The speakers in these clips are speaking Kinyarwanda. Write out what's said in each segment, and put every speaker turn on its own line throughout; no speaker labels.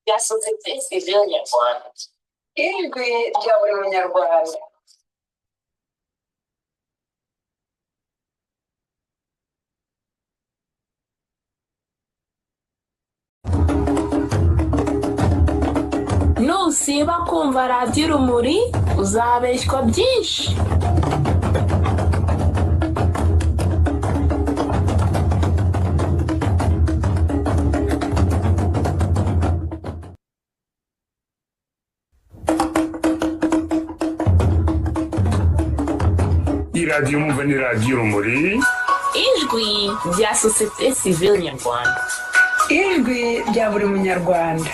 ya sosiyete sivile nyarwanda. Ijwi rya buri munyarwanda. Nusiba kumva radiyo Urumuri uzabeshywa byinshi.
iradiyo mwumva ni radiyo Urumuri,
Ijwi rya sosiyete sivile nyarwanda.
Ijwi rya buri munyarwanda.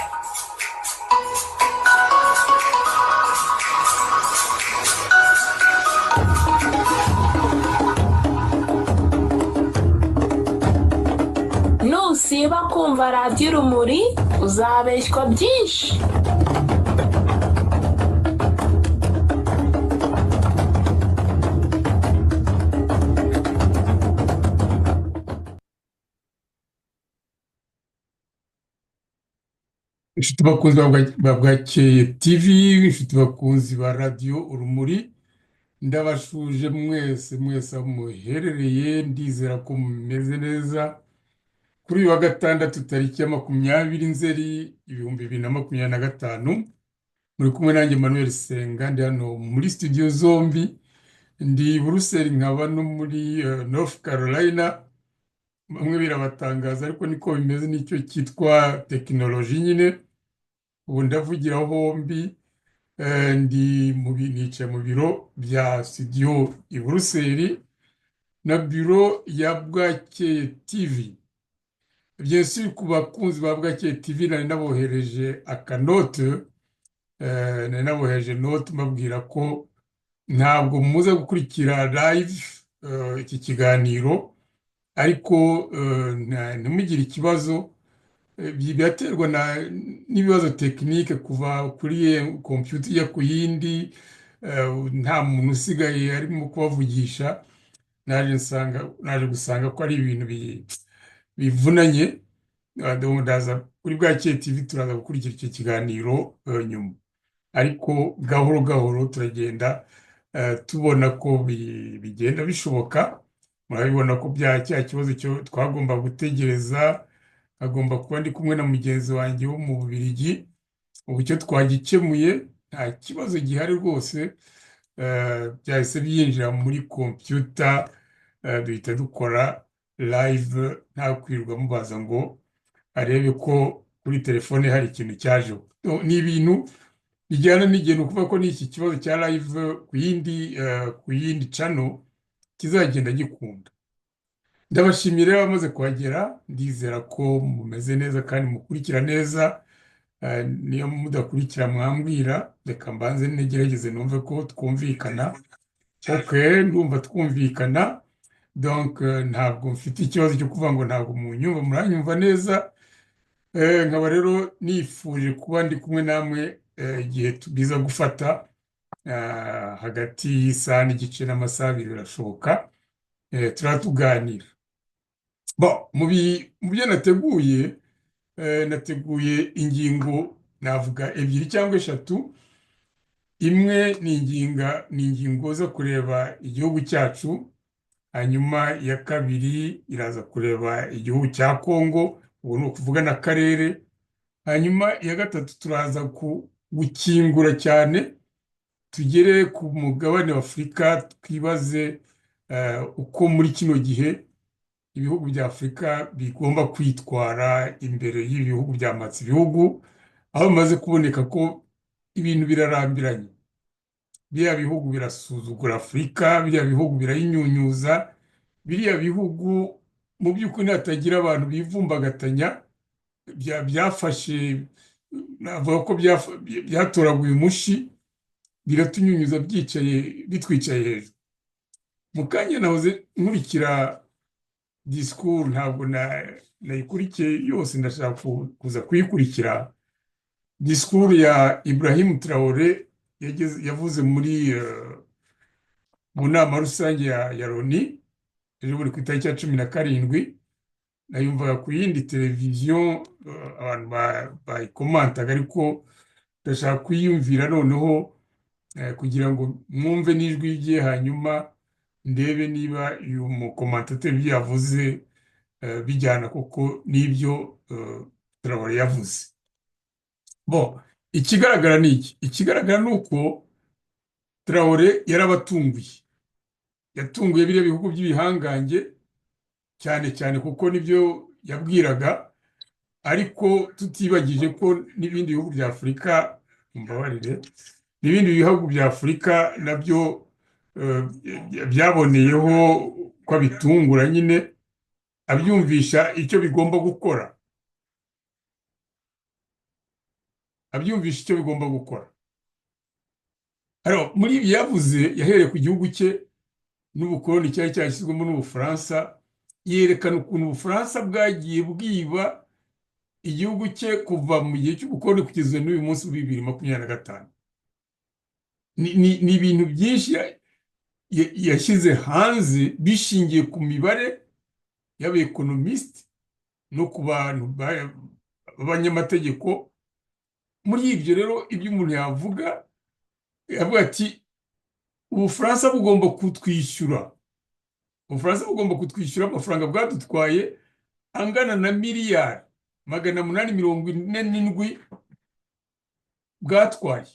Nusiba kumva radiyo Urumuri uzabeshywa byinshi.
inshuti bakunzi ba Bwakeye TV, inshuti bakunzi ba radiyo Urumuri, ndabashuje mwese aho muherereye, ndizera ko mumeze neza. Kuri uyu wa gatandatu tariki ya 20 Nzeri 2025, muri kumwe nanjye Emmanuel Senga, ndi hano muri studio zombi, ndi Buruseli nkaba no muri North Carolina. Bamwe birabatangaza ariko niko bimeze, nicyo cyitwa tekinoloji nyine. Ubu ndavugira hombi, nicaye mu biro bya studio i Buruseli na biro ya Bwakeye TV. Bien sûr, ku bakunzi ba Bwakeye TV nari nabohereje akanote, nari nabohereje note mbabwira ko ntabwo muza gukurikira live iki kiganiro, ariko ntimugire ikibazo. Byaterwa n'ibibazo tekinike, kuva kuri computer ijya ku yindi, nta muntu usigaye arimo kubavugisha. naje gusanga ko ari ibintu bivunanye. Ndaza kuri Bwakeye TV turaza gukurikira iki kiganiro nyuma, ariko gahoro gahoro turagenda tubona ko bigenda bishoboka. Murabibona ko cya kibazo cyo twagomba gutegereza, agomba kuba ndi kumwe na mugenzi wanjye wo mu Bubiligi, ubu cyo twagikemuye, nta kibazo gihari rwose. Byahise byinjira muri computer, duhita dukora live, nta kwirirwa mubaza ngo arebe ko kuri telefone hari ikintu cyajeho. Ni ibintu bijyana n'igihe, ni ukuvuga ko n'iki kibazo cya live ku yindi channel kizagenda gikunda. Ndabashimira rero abamaze kuhagera, ndizera ko mumeze neza kandi mukurikira neza. Niyo mudakurikira mwambwira, reka mbanze negerageze numve ko twumvikana. Okay, ndumva twumvikana. Donc ntabwo mfite ikibazo cyo kuvuga ngo ntabwo munyumva, muranyumva neza. Nkaba rero nifuje kuba ndi kumwe namwe igihe tubiza gufata hagati y'isaha n'igice n'amasaha 2 birashoboka. Turatuganira. Mu byo nateguye ingingo navuga 2 cyangwa 3. Imwe ni ingingo zo kureba igihugu cyacu, hanyuma iya kabiri iraza kureba igihugu cya Kongo, ubu ni ukuvuga n'akarere, hanyuma iya gatatu turaza gukingura cyane tugere ku mugabane wa Afurika, twibaze uko muri kino gihe ibihugu bya Afurika bigomba kwitwara imbere y'ibihugu byamatse ibihugu, aho bimaze kuboneka ko ibintu birarambiranye. Biriya bihugu birasuzugura Afurika, biriya bihugu birayinyunyuza, biriya bihugu mu by'ukuri hatagira abantu bivumbagatanya, byafashe, navuga ko byatoraguye umushi, biratunyunyuza bitwicaye hejuru. Mu kanya nahoze nkurikira discours, ntabwo nayikurikiye yose, ndashaka kuza kuyikurikira. Discours ya Ibrahim Traoré yavuze mu nama rusange ya Loni ejo buri ku itariki ya 17. nayumvaga ku yindi televiziyo abantu bayikomantaga, ariko ndashaka kuyiyumvira noneho kugira ngo mwumve n'ijwi rye, hanyuma ndebe niba uyu mukomantateri ibyo yavuze bijyana koko n'ibyo Traoré yavuze. Bon, ikigaragara ni iki? Ikigaragara ni uko Traoré yarabatunguye, yatunguye biriya bihugu by'ibihangange cyane cyane kuko nibyo yabwiraga, ariko tutibagije ko n'ibindi bihugu bya Afurika, mbabarire, n'ibindi bihugu bya Afurika nabyo byaboneyeho ko abitungura nyine, abyumvisha icyo bigomba gukora, abyumvisha icyo bigomba gukora. Muri ibi yavuze, yahereye ku gihugu cye n'ubukoloni cyari cyashyizwemo n'Ubufaransa, yerekana ukuntu Ubufaransa bwagiye bwiba igihugu cye kuva mu gihe cy'ubukoloni kugeza n'uyu munsi wa 2025. Ni ibintu byinshi yashyize hanze bishingiye ku mibare y'abekonomisite no ku bantu b'abanyamategeko. Muri ibyo rero ibyo umuntu yavuga ati Ubufaransa bugomba kutwishyura, Ubufaransa bugomba kutwishyura amafaranga bwadutwaye angana na miliyari 847 bwatwaye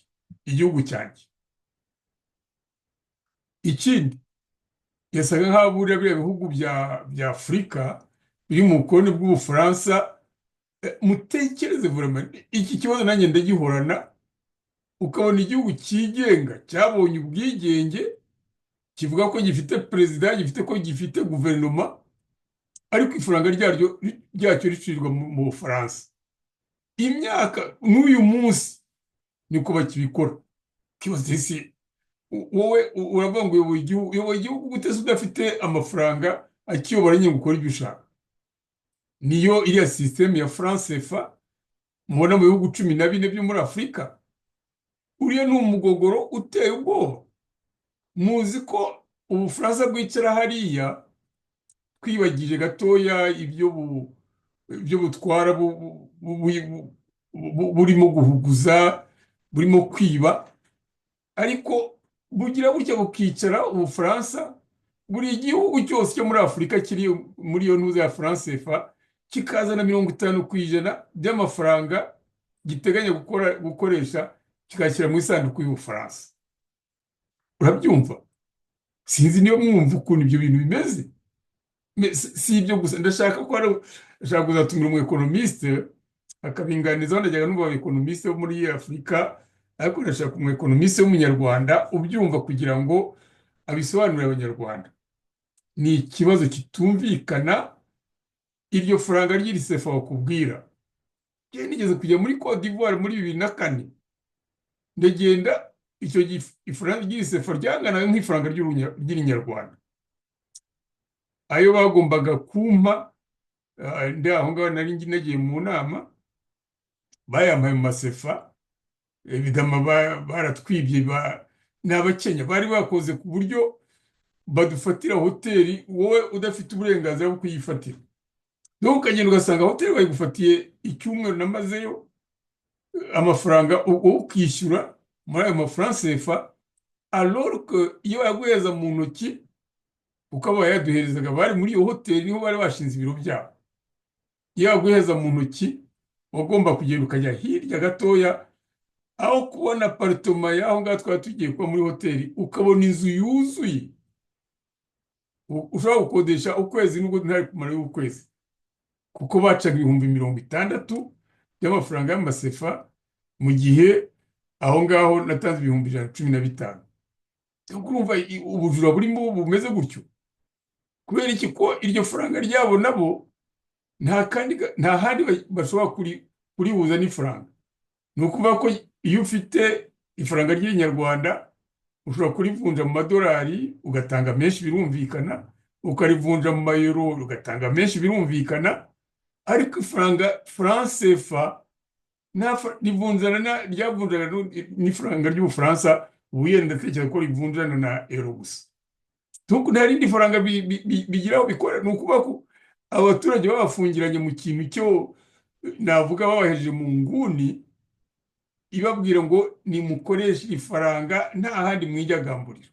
igihugu cyanjye. Ikindi yasaga nk'aho buriya bihugu bya Afurika biri mu bukoloni bw'Ubufaransa, mutekereze vraiment iki kibazo nanjye ndagihorana, ukabona igihugu cyigenga cyabonye ubwigenge, kivuga ko gifite perezida, gifite ko gifite guverinoma, ariko ifaranga ryacyo ricirwa mu Bufaransa. Imyaka n'uyu munsi niko bakibikora. Kibazo isi wowe uravuga ngo uyoboye igihugu gute se udafite amafaranga akiyobora nyine gukora ibyo ushaka? Niyo iriya systeme ya France CFA mubona mu bihugu 14 byo muri Afurika. Uriya ni umugogoro uteye ubwoba. Muzi ko Ubufaransa bwicara hariya, twibagije gatoya ibyo butwara burimo guhuguza, burimo kwiba, ariko bugira gutya bukicara Ubufaransa, buri gihugu cyose cyo muri Afurika kiri muri iyo ntuza ya France CFA kikazana 50% by'amafaranga giteganya gukoresha kikashyira mu isanduku y'Ubufaransa. Urabyumva? Sinzi niyo mwumva ukuntu ibyo bintu bimeze. Si ibyo gusa, ndashaka kuzatumira umu economiste akabinganizaho. Najyaga numva abekonomiste bo muri Afurika, ariko ndashaka umu economiste w'umunyarwanda ubyumva kugira ngo abisobanurire Abanyarwanda. Ni ikibazo kitumvikana, iryo faranga ry'iri CFA bakubwira. Njye nigeze kujya muri Côte d'Ivoire muri 2004, ndagenda icyo ifaranga ry'iri CFA ryanganaga nk'ifaranga ry'irinyarwanda. Ayo bagombaga kumpa ndi aho ngaho nari nagiye mu nama, bayampaye mu masefa, bidama baratwibye, n'Abakenya bari bakoze ku buryo badufatira hoteli wowe udafite uburenganzira bwo kuyifatira. Donc ukagenda ugasanga hoteli bayigufatiye icyumweru namazeyo, amafaranga ukishyura muri ayo mafaranga CFA, alors que iyo yaguheza mu ntoki ukaba yaduherezaga bari muri iyo hoteli niho bari bashinze ibiro byabo. Iyo yaguheza mu ntoki wagomba kugenda ukajya hirya gatoya, aho kubona apartment yaho ngaho twari tugiye kuba muri hoteli, ukabona inzu yuzuye ushobora gukodesha ukwezi nubwo ntari kumara ukwezi, kuko bacaga 60,000 by'amafaranga y'amasefa, mu gihe aho ngaho natanze 115,000. Urumva ubujura burimo bumeze gutyo. Kubera iki? Ko iryo faranga ryabo nabo nta handi bashobora kurihuza n'ifaranga. Ni ukuvuga ko iyo ufite ifaranga ry'inyarwanda ushobora kurivunja mu madolari ugatanga menshi, birumvikana, ukarivunja mu mayero ugatanga menshi, birumvikana, ariko ifaranga France CFA ryavunjaga n'ifaranga ry'Ubufaransa, ubu yenda ndatekereza ko rivunjana na euro gusa. Nta rindi faranga bigiraho bikora. Ni ukuvuga ko abaturage babafungiranye mu kintu cyo navuga babahejeje mu nguni ibabwira ngo nimukoreshe ifaranga nta handi mwijyagamburira.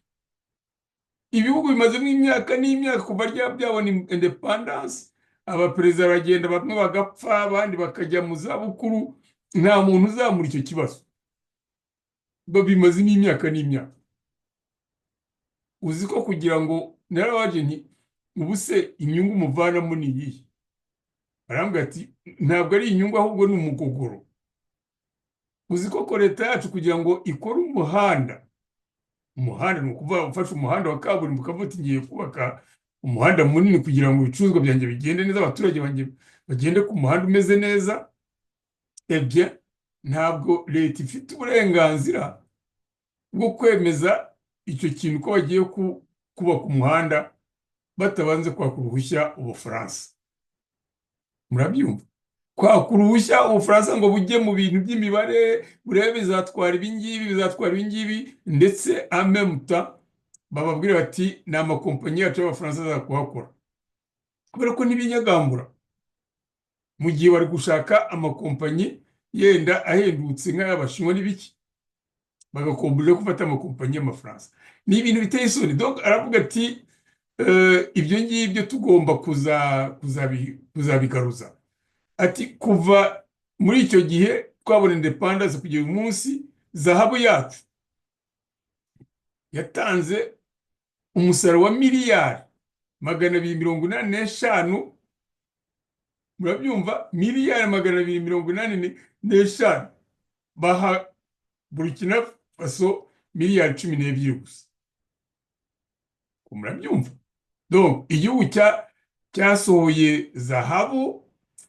Ibihugu bimazemo imyaka n'imyaka kuva byabona independence, abaperezida baragenda bamwe bagapfa abandi bakajya mu zabukuru, nta muntu uzamura icyo kibazo. Bimazemo imyaka n'imyaka. Uzi ko kugira ngo narabaje nti ubu se inyungu muvanamo ni iyihe? Barambwira ati ntabwo ari inyungu ahubwo ni umugogoro. Uzi ko leta yacu kugira ngo ikore umuhanda ni ukuvuga ufashe umuhanda wa kaburimbo ukavuga uti ngiye kubaka umuhanda munini kugira ngo ibicuruzwa byanjye bigende neza, abaturage banjye bagende ku muhanda umeze neza, ntabwo leta ifite uburenganzira bwo kwemeza icyo kintu ko bagiye kubaka umuhanda batabanze kwaka uruhushya Ubufaransa. Murabyumva? Kwaka uruhushya Ubufaransa ngo bujye mu bintu by'imibare burebe bizatwara ibi ngibi, ndetse amemuta bababwira bati ni amakompanyi yacu y'Abafaransa azakuhakora, kubera ko ntibinyagambura mu gihe bari gushaka amakompanyi yenda ahendutse nk'ay'Abashinwa n'ibiki, bagakomburira gufata amakompanyi y'Amafaransa. Ni ibintu biteye isoni. Donc aravuga ati ibyo ngibyo tugomba kuzabigaruza. Ati kuva muri icyo gihe twabona independence kugera uyu munsi, zahabu yacu yatanze umusaruro wa miliyari 285. Murabyumva? Miliyari 285 baha Burkina Faso miliyari 12 gusa. Murabyumva? Donc igihugu cyasohoye zahabu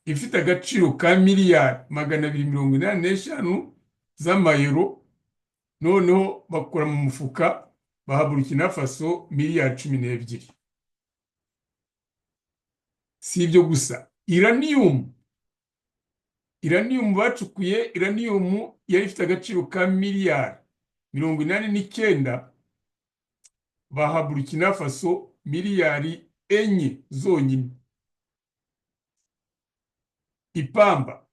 ifite agaciro ka miliyari 285 z'amayero, noneho bakora mu mufuka baha Burkina Faso miliyari 12. Si ibyo gusa, iranium bacukuye, iranium yari ifite agaciro ka miliyari 89, baha Burkina Faso miliyari 4 zonyine. Ipamba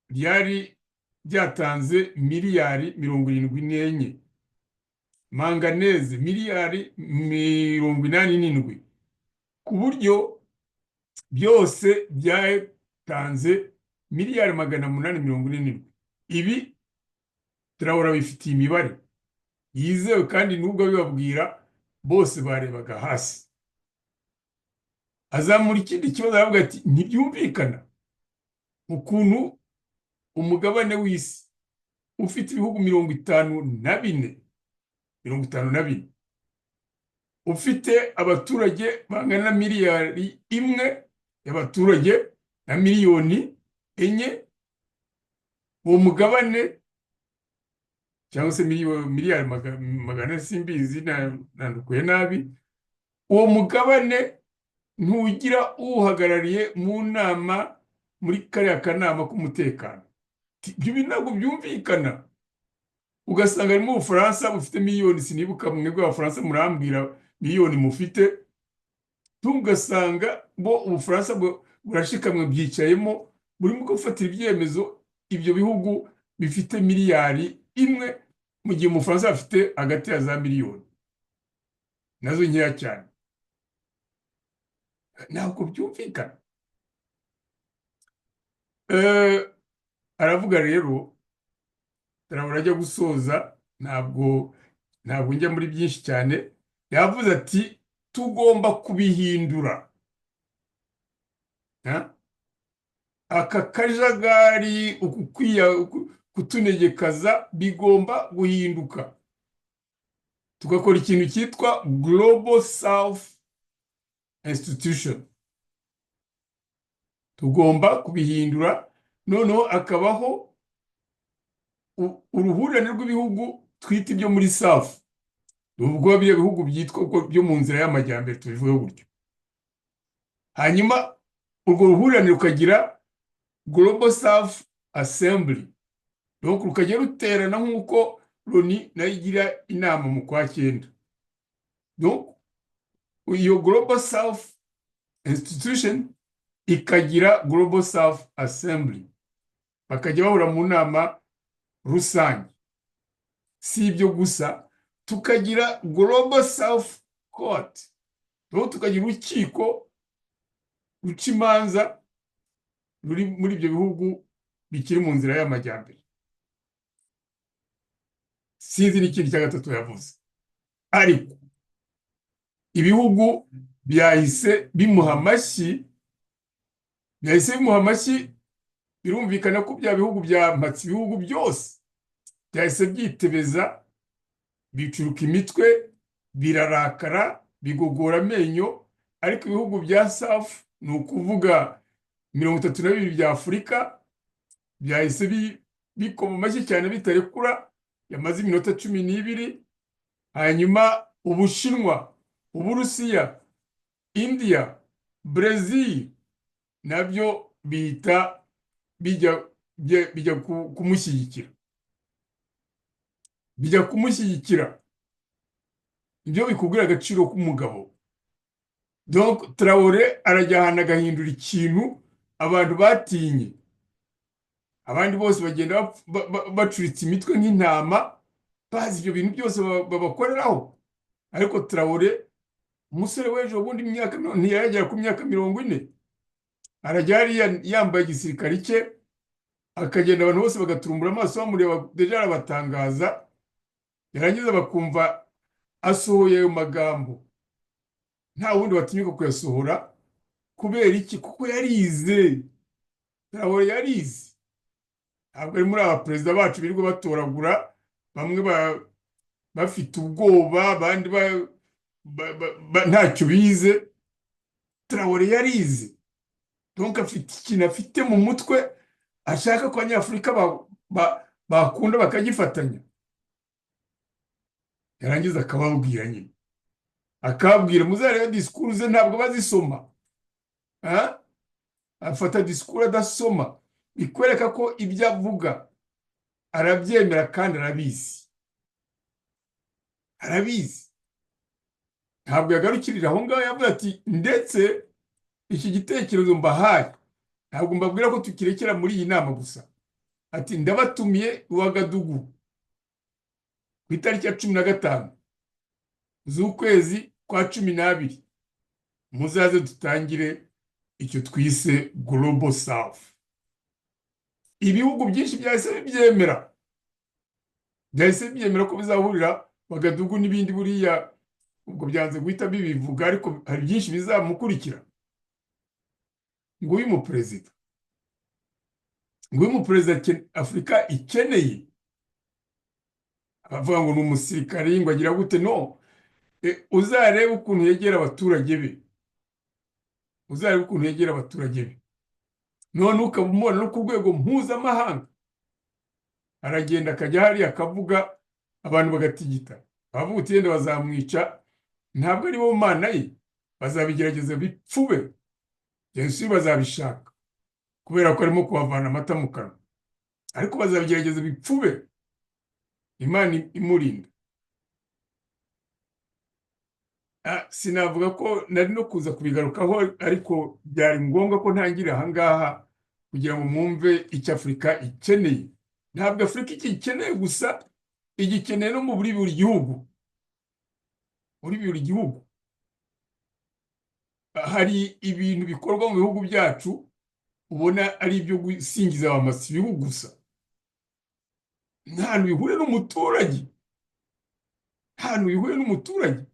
ryari byatanze miliyari 74, manganeze miliyari 87, ku buryo byose byatanze miliyari 847. Ibi Traoré bifitiye imibare yizewe, kandi nubwo bibabwira bose barebaga hasi. Azamura ikindi kibazo aravuga ati ntibyumvikana ukuntu umugabane w'isi ufite ibihugu 54 ufite abaturage bangana na miliyari 1 y'abaturage na miliyoni 4, uwo mugabane cyangwa se miliyari magana simbizi nandukuye nabi, uwo mugabane ntugira uhagarariye mu nama muri kariya kanama k'umutekano. Ibyo ntabwo byumvikana. Ugasanga harimo Ubufaransa bufite miliyoni, sinibuka mwebwe Abafaransa murambwira miliyoni mufite, tugasanga bo Ubufaransa burashikamwe byicayemo burimo gufatira ibyemezo ibyo bihugu bifite miliyari 1, mu gihe Umufaransa afite hagati ya za miliyoni nazo nkeya cyane. Ntabwo byumvikana. Aravuga rero, turajya gusoza, ntabwo njya muri byinshi cyane. Yavuze ati tugomba kubihindura, aka kajagari kutunegekaza bigomba guhinduka, tugakora ikintu cyitwa Global South Institution. Tugomba kubihindura, noneho akabaho uruhurirane rw'ibihugu twita ibyo muri South, ubwo bya bihugu byitwa byo mu nzira y'amajyambere, tubivuye gutyo. Hanyuma urwo ruhurirane rukagira Global South Assembly, donc rukajya ruterana nk'uko Loni nayo igira inama mu kwa 9. Donc iyo Global South Institution ikagira Global South Assembly, bakajya bahura mu nama rusange. Si ibyo gusa, tukagira Global South Court, tukagira urukiko ruca imanza ruri muri ibyo bihugu bikiri mu nzira y'amajyambere. Sinzi n'ikindi cya gatatu yavuze, ariko ibihugu byahise bimuha amashyi, birumvikana ko bya bihugu byamatse ibihugu byose byahise byitebeza, bicuruka imitwe, birarakara, bigogora amenyo. Ariko ibihugu bya South, ni ukuvuga 32 bya Afurika, byahise bikoma amashyi cyane bitarekura, yamaze iminota 12. Hanyuma Ubushinwa, Uburusiya, India, Brazil nabyo bihita bijya kumushyigikira. Ibyo bikubwira agaciro k'umugabo. Donc Traoré arajya ahantu agahindura ikintu abantu batinye, abandi bose bagenda bacuritse imitwe nk'intama, bazi ibyo bintu byose babakoreraho. Ariko Traoré, umusore w'ejo bundi ntiyagera ku myaka 40, arajya hariya yambaye igisirikare cye, akagenda abantu bose bagaturumbura amaso bamureba, deja arabatangaza, yarangiza bakumva asohoye ayo magambo, nta wundi watinyuka kuyasohora. Kubera iki? Kuko yarize. Traoré yarize. Ntabwo ari muri aba perezida bacu birirwa batoragura, bamwe bafite ubwoba, abandi ntacyo bize. Traoré yarize. Donc afite ikintu afite mu mutwe ashaka ko Abanyafurika bakunda bakagifatanya. Yarangiza akababwira nyine, akababwira muzareba disikuru ze ntabwo bazisoma. Afata disikuru adasoma, bikwereka ko ibyo avuga arabyemera kandi arabizi. Ntabwo yagarukirira aho ngaho, yavuga ati ndetse iki gitekerezo mbahaye ntabwo mbabwira ko tukirekera muri iyi nama gusa. Ati ndabatumiye Ouagadougou ku itariki ya 15 z'ukwezi kwa 12, muzaze dutangire icyo twise Global South. Ibihugu byinshi byahise byemera ko bizahurira Ouagadougou n'ibindi, buriya ubwo byanze guhita bibivuga, ariko hari byinshi bizamukurikira. Nguyu mu perezida Afurika ikeneye. Abavuga ngo ni umusirikari, ngo agira gute? No, uzarebe ukuntu yegera abaturage be, none ukabumubona no ku rwego mpuzamahanga. Aragenda akajya hariya akavuga, abantu bagatigita, bavuga uti yenda bazamwica. Ntabwo ari bo mana ye, bazabigerageza bipfube, Yesu bazabishaka, kubera ko arimo kubavana amata mu kanwa, ariko bazabigerageza bipfube, Imana imurinda. Sinavuga ko nari no kuza kubigarukaho, ariko byari ngombwa ko ntangira aha ngaha kugira ngo mwumve icyo Afurika ikeneye. Ntabwo Afurika ikeneye gusa, igikeneye no muri buri gihugu. Hari ibintu bikorwa mu bihugu byacu ubona ari ibyo gusingiza abamasi ibihugu gusa, nta hantu bihure n'umuturage.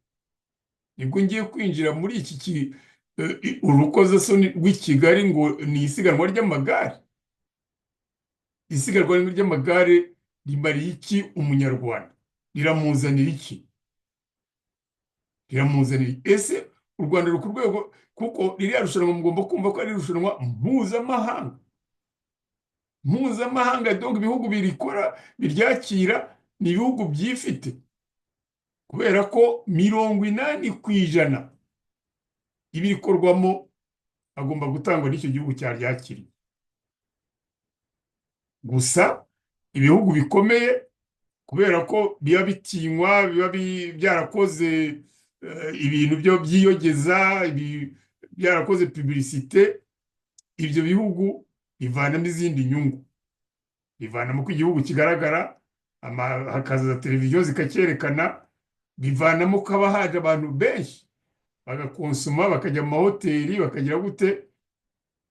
Nibwo ngiye kwinjira muri iki urukozasoni rw'i Kigali, ngo ni isiganwa ry'amagare. Isiganwa ry'amagare rimariye iki umunyarwanda? Riramuzanira iki? Ese u Rwanda ruri ku rwego, kuko ririya rushanwa mugomba kumva ko ari irushanwa mpuzamahanga. Donc ibihugu birikora, biryakira, ni ibihugu byifite, kubera ko 80% ibikorwamo agomba gutangwa n'icyo gihugu cyaryakiriye. Gusa ibihugu bikomeye, kubera ko biba bitinywa, biba byarakoze ibintu byo byiyogeza, byarakoze publicité, ibyo bihugu bivanamo izindi nyungu, bivanamo ko igihugu kigaragara, hakaza televiziyo zikacyerekana, bivanamo ko haba haje abantu benshi bagakonsoma, bakajya mu mahoteli, bakagira gute.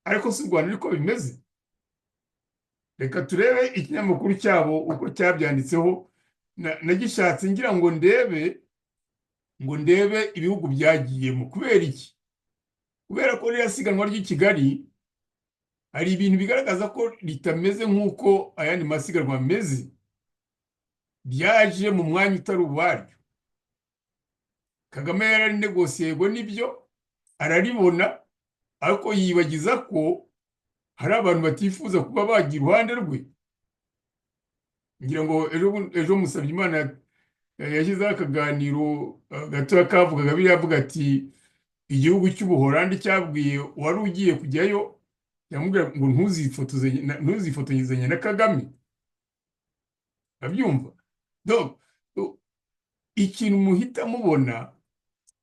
Ariko si u Rwanda niko bimeze. Reka turebe ikinyamakuru cyabo uko cyabyanditseho. Nagishatse ngira ngo ndebe ibihugu byagiyemo. Kubera iki? Kubera ko ririya siganwa ry'i Kigali hari ibintu bigaragaza ko ritameze nk'uko ayandi masiganwa ameze, byaje mu mwanya utari uwaryo. Kagame yararinegosiye, yego nibyo, araribona, ariko yibagiza ko hari abantu batifuza kuba bagira uruhande rwe. Ngira ngo ejo Musabyimana yashyizeho akaganiro gatoya kavugaga biriya, avuga ati igihugu cy'Ubuholandi cyabwiye wari ugiye kujyayo, yamubwira ngo ntuzifotozanye na Kagame. Abyumva? Donc ikintu muhita mubona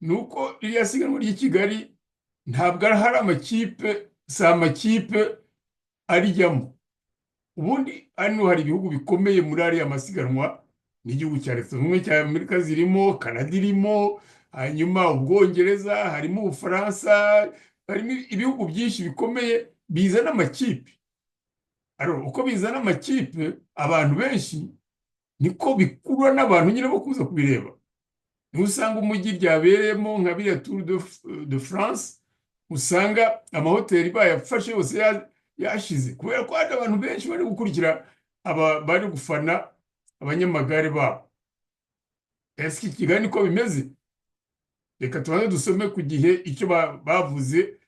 ni uko ririya siganwa ry'i Kigali ntabwo hari amakipe, si amakipe arijyamo. Ubundi hano hari ibihugu bikomeye muri ariya masiganwa, n'igihugu cya Leta Zunze Ubumwe cya Amerika zirimo, Kanada irimo, hanyuma Ubwongereza harimo, Ubufaransa harimo, ibihugu byinshi bikomeye bizana amakipe. Alors uko bizana amakipe, abantu benshi niko bikurura n'abantu nyine bo kuza kubireba. Niho usanga umujyi ryabereyemo nka biriya Tour de France, usanga amahoteli bayafashe yose yashize, kubera ko hari abantu benshi bari gukurikira, bari gufana abanyamagare babo. Ese iki Kigali niko bimeze? Reka tubanze dusome ku gihe icyo bavuze.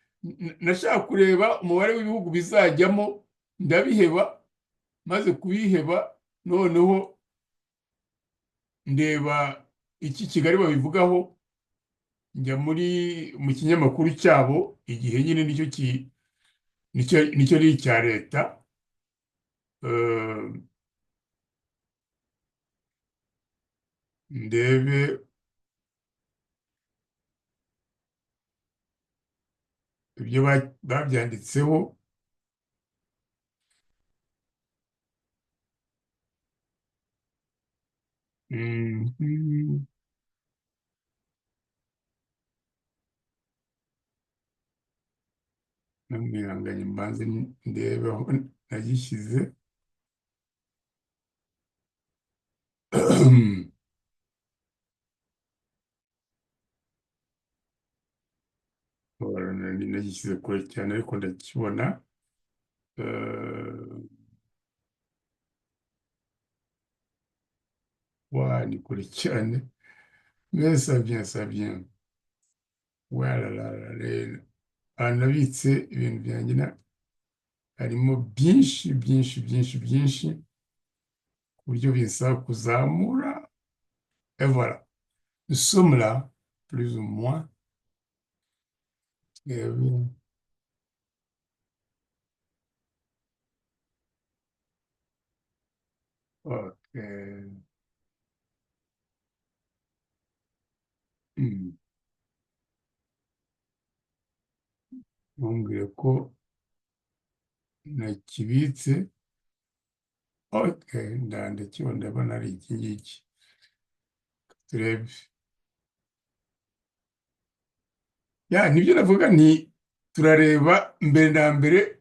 Nashaka kureba umubare w'ibihugu bizajyamo, ndabiheba. Maze kubiheba, noneho ndeba iki Kigali babivugaho, njya mu kinyamakuru cyabo Igihe, nyine nicyo riri cya leta. Ndebe ibyo babyanditseho. Namwihanganye mbanze ndebe aho nagishyize. Nagishyize kure cyane ariko ndakibona. Ni kure cyane. Mais ça vient. Voilà, rero nabitse ibintu byanjye, harimo byinshi ku buryo binsaba kuzamura. Et voilà, nous sommes là, plus ou moins. Ok. Ntumbwire ko nakibitse. Ok, ndakibona, ndabona ari iki ngiki. Turebe. Nibyo navuga nti turareba mbere na mbere.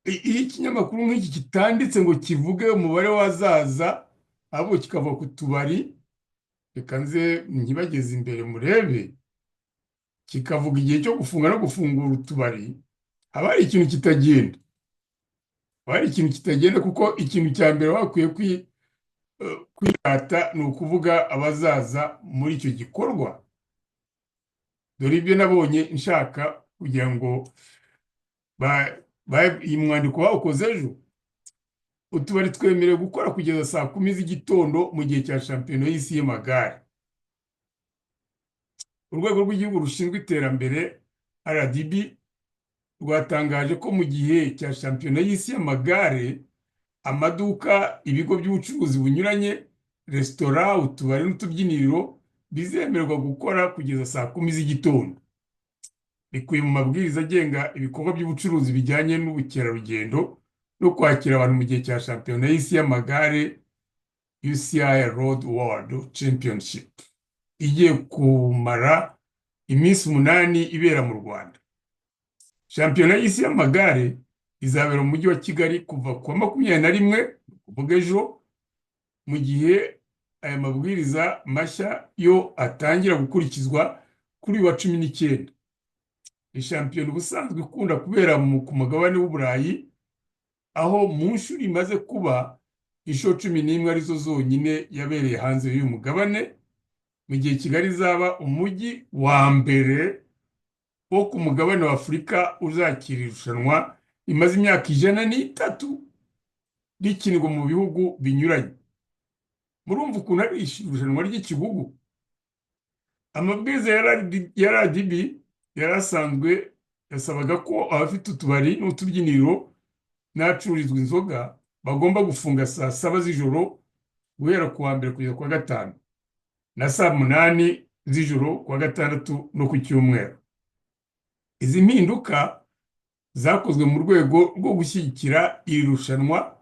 Iyo ikinyamakuru nk'iki kitanditse ngo kivuge umubare w'azaza, ahubwo kikava ku tubari, reka nze nkibageze imbere murebe, kikavuga igihe cyo gufunga no gufungura utubari, haba hari ikintu kitagenda. Hari ikintu kitagenda, kuko ikintu cya mbere bakwiye kwirata ni ukuvuga abazaza muri icyo gikorwa. Dore ibyo nabonye nshaka kugira ngo iyi mwandiko bawukoze ejo. Utubari twemerewe gukora kugeza saa 10 z'igitondo mu gihe cya shampiyona y'isi y'amagare. Urwego rw'igihugu rushinzwe iterambere RDB rwatangaje ko mu gihe cya shampiyona y'isi y'amagare, amaduka, ibigo by'ubucuruzi bunyuranye, resitora, utubari n'utubyiniro bizemererwa gukora kugeza saa 10 z'igitondo. rikubiye mu mabwiriza agenga ibikorwa by'ubucuruzi bijyanye n'ubukerarugendo no kwakira abantu mu gihe cya shampiyona y'isi y'amagare UCI Road World Championship igiye kumara iminsi 8 ibera mu Rwanda. Shampiyona y'isi y'amagare izabera mu mujyi wa Kigali kuva ku wa 21 kuvuga ejo, mu gihe aya mabwiriza mashya yo atangira gukurikizwa kuri uyu wa 19. Shampiyona ubusanzwe ikunda kubera ku mugabane w'Uburayi, aho mu nshuro imaze kuba inshuro 11 arizo zonyine yabereye hanze y'uyu mugabane, mu gihe Kigali izaba umujyi wa mbere wo ku mugabane wa Afurika uzakira irushanwa imaze imyaka 103 rikinirwa mu bihugu binyuranye. Murumva ukuntu ari irushanwa ry'ikigugu. Amabwiriza ya RDB yari asanzwe yasabaga ko abafite utubari n'utubyiniro n'ahacururizwa inzoga bagomba gufunga saa 7 z'ijoro guhera ku wa mbere kugeza ku wa gatanu, na saa 8 z'ijoro ku wa gatandatu no ku cyumweru. Izi mpinduka zakozwe mu rwego rwo gushyigikira iri rushanwa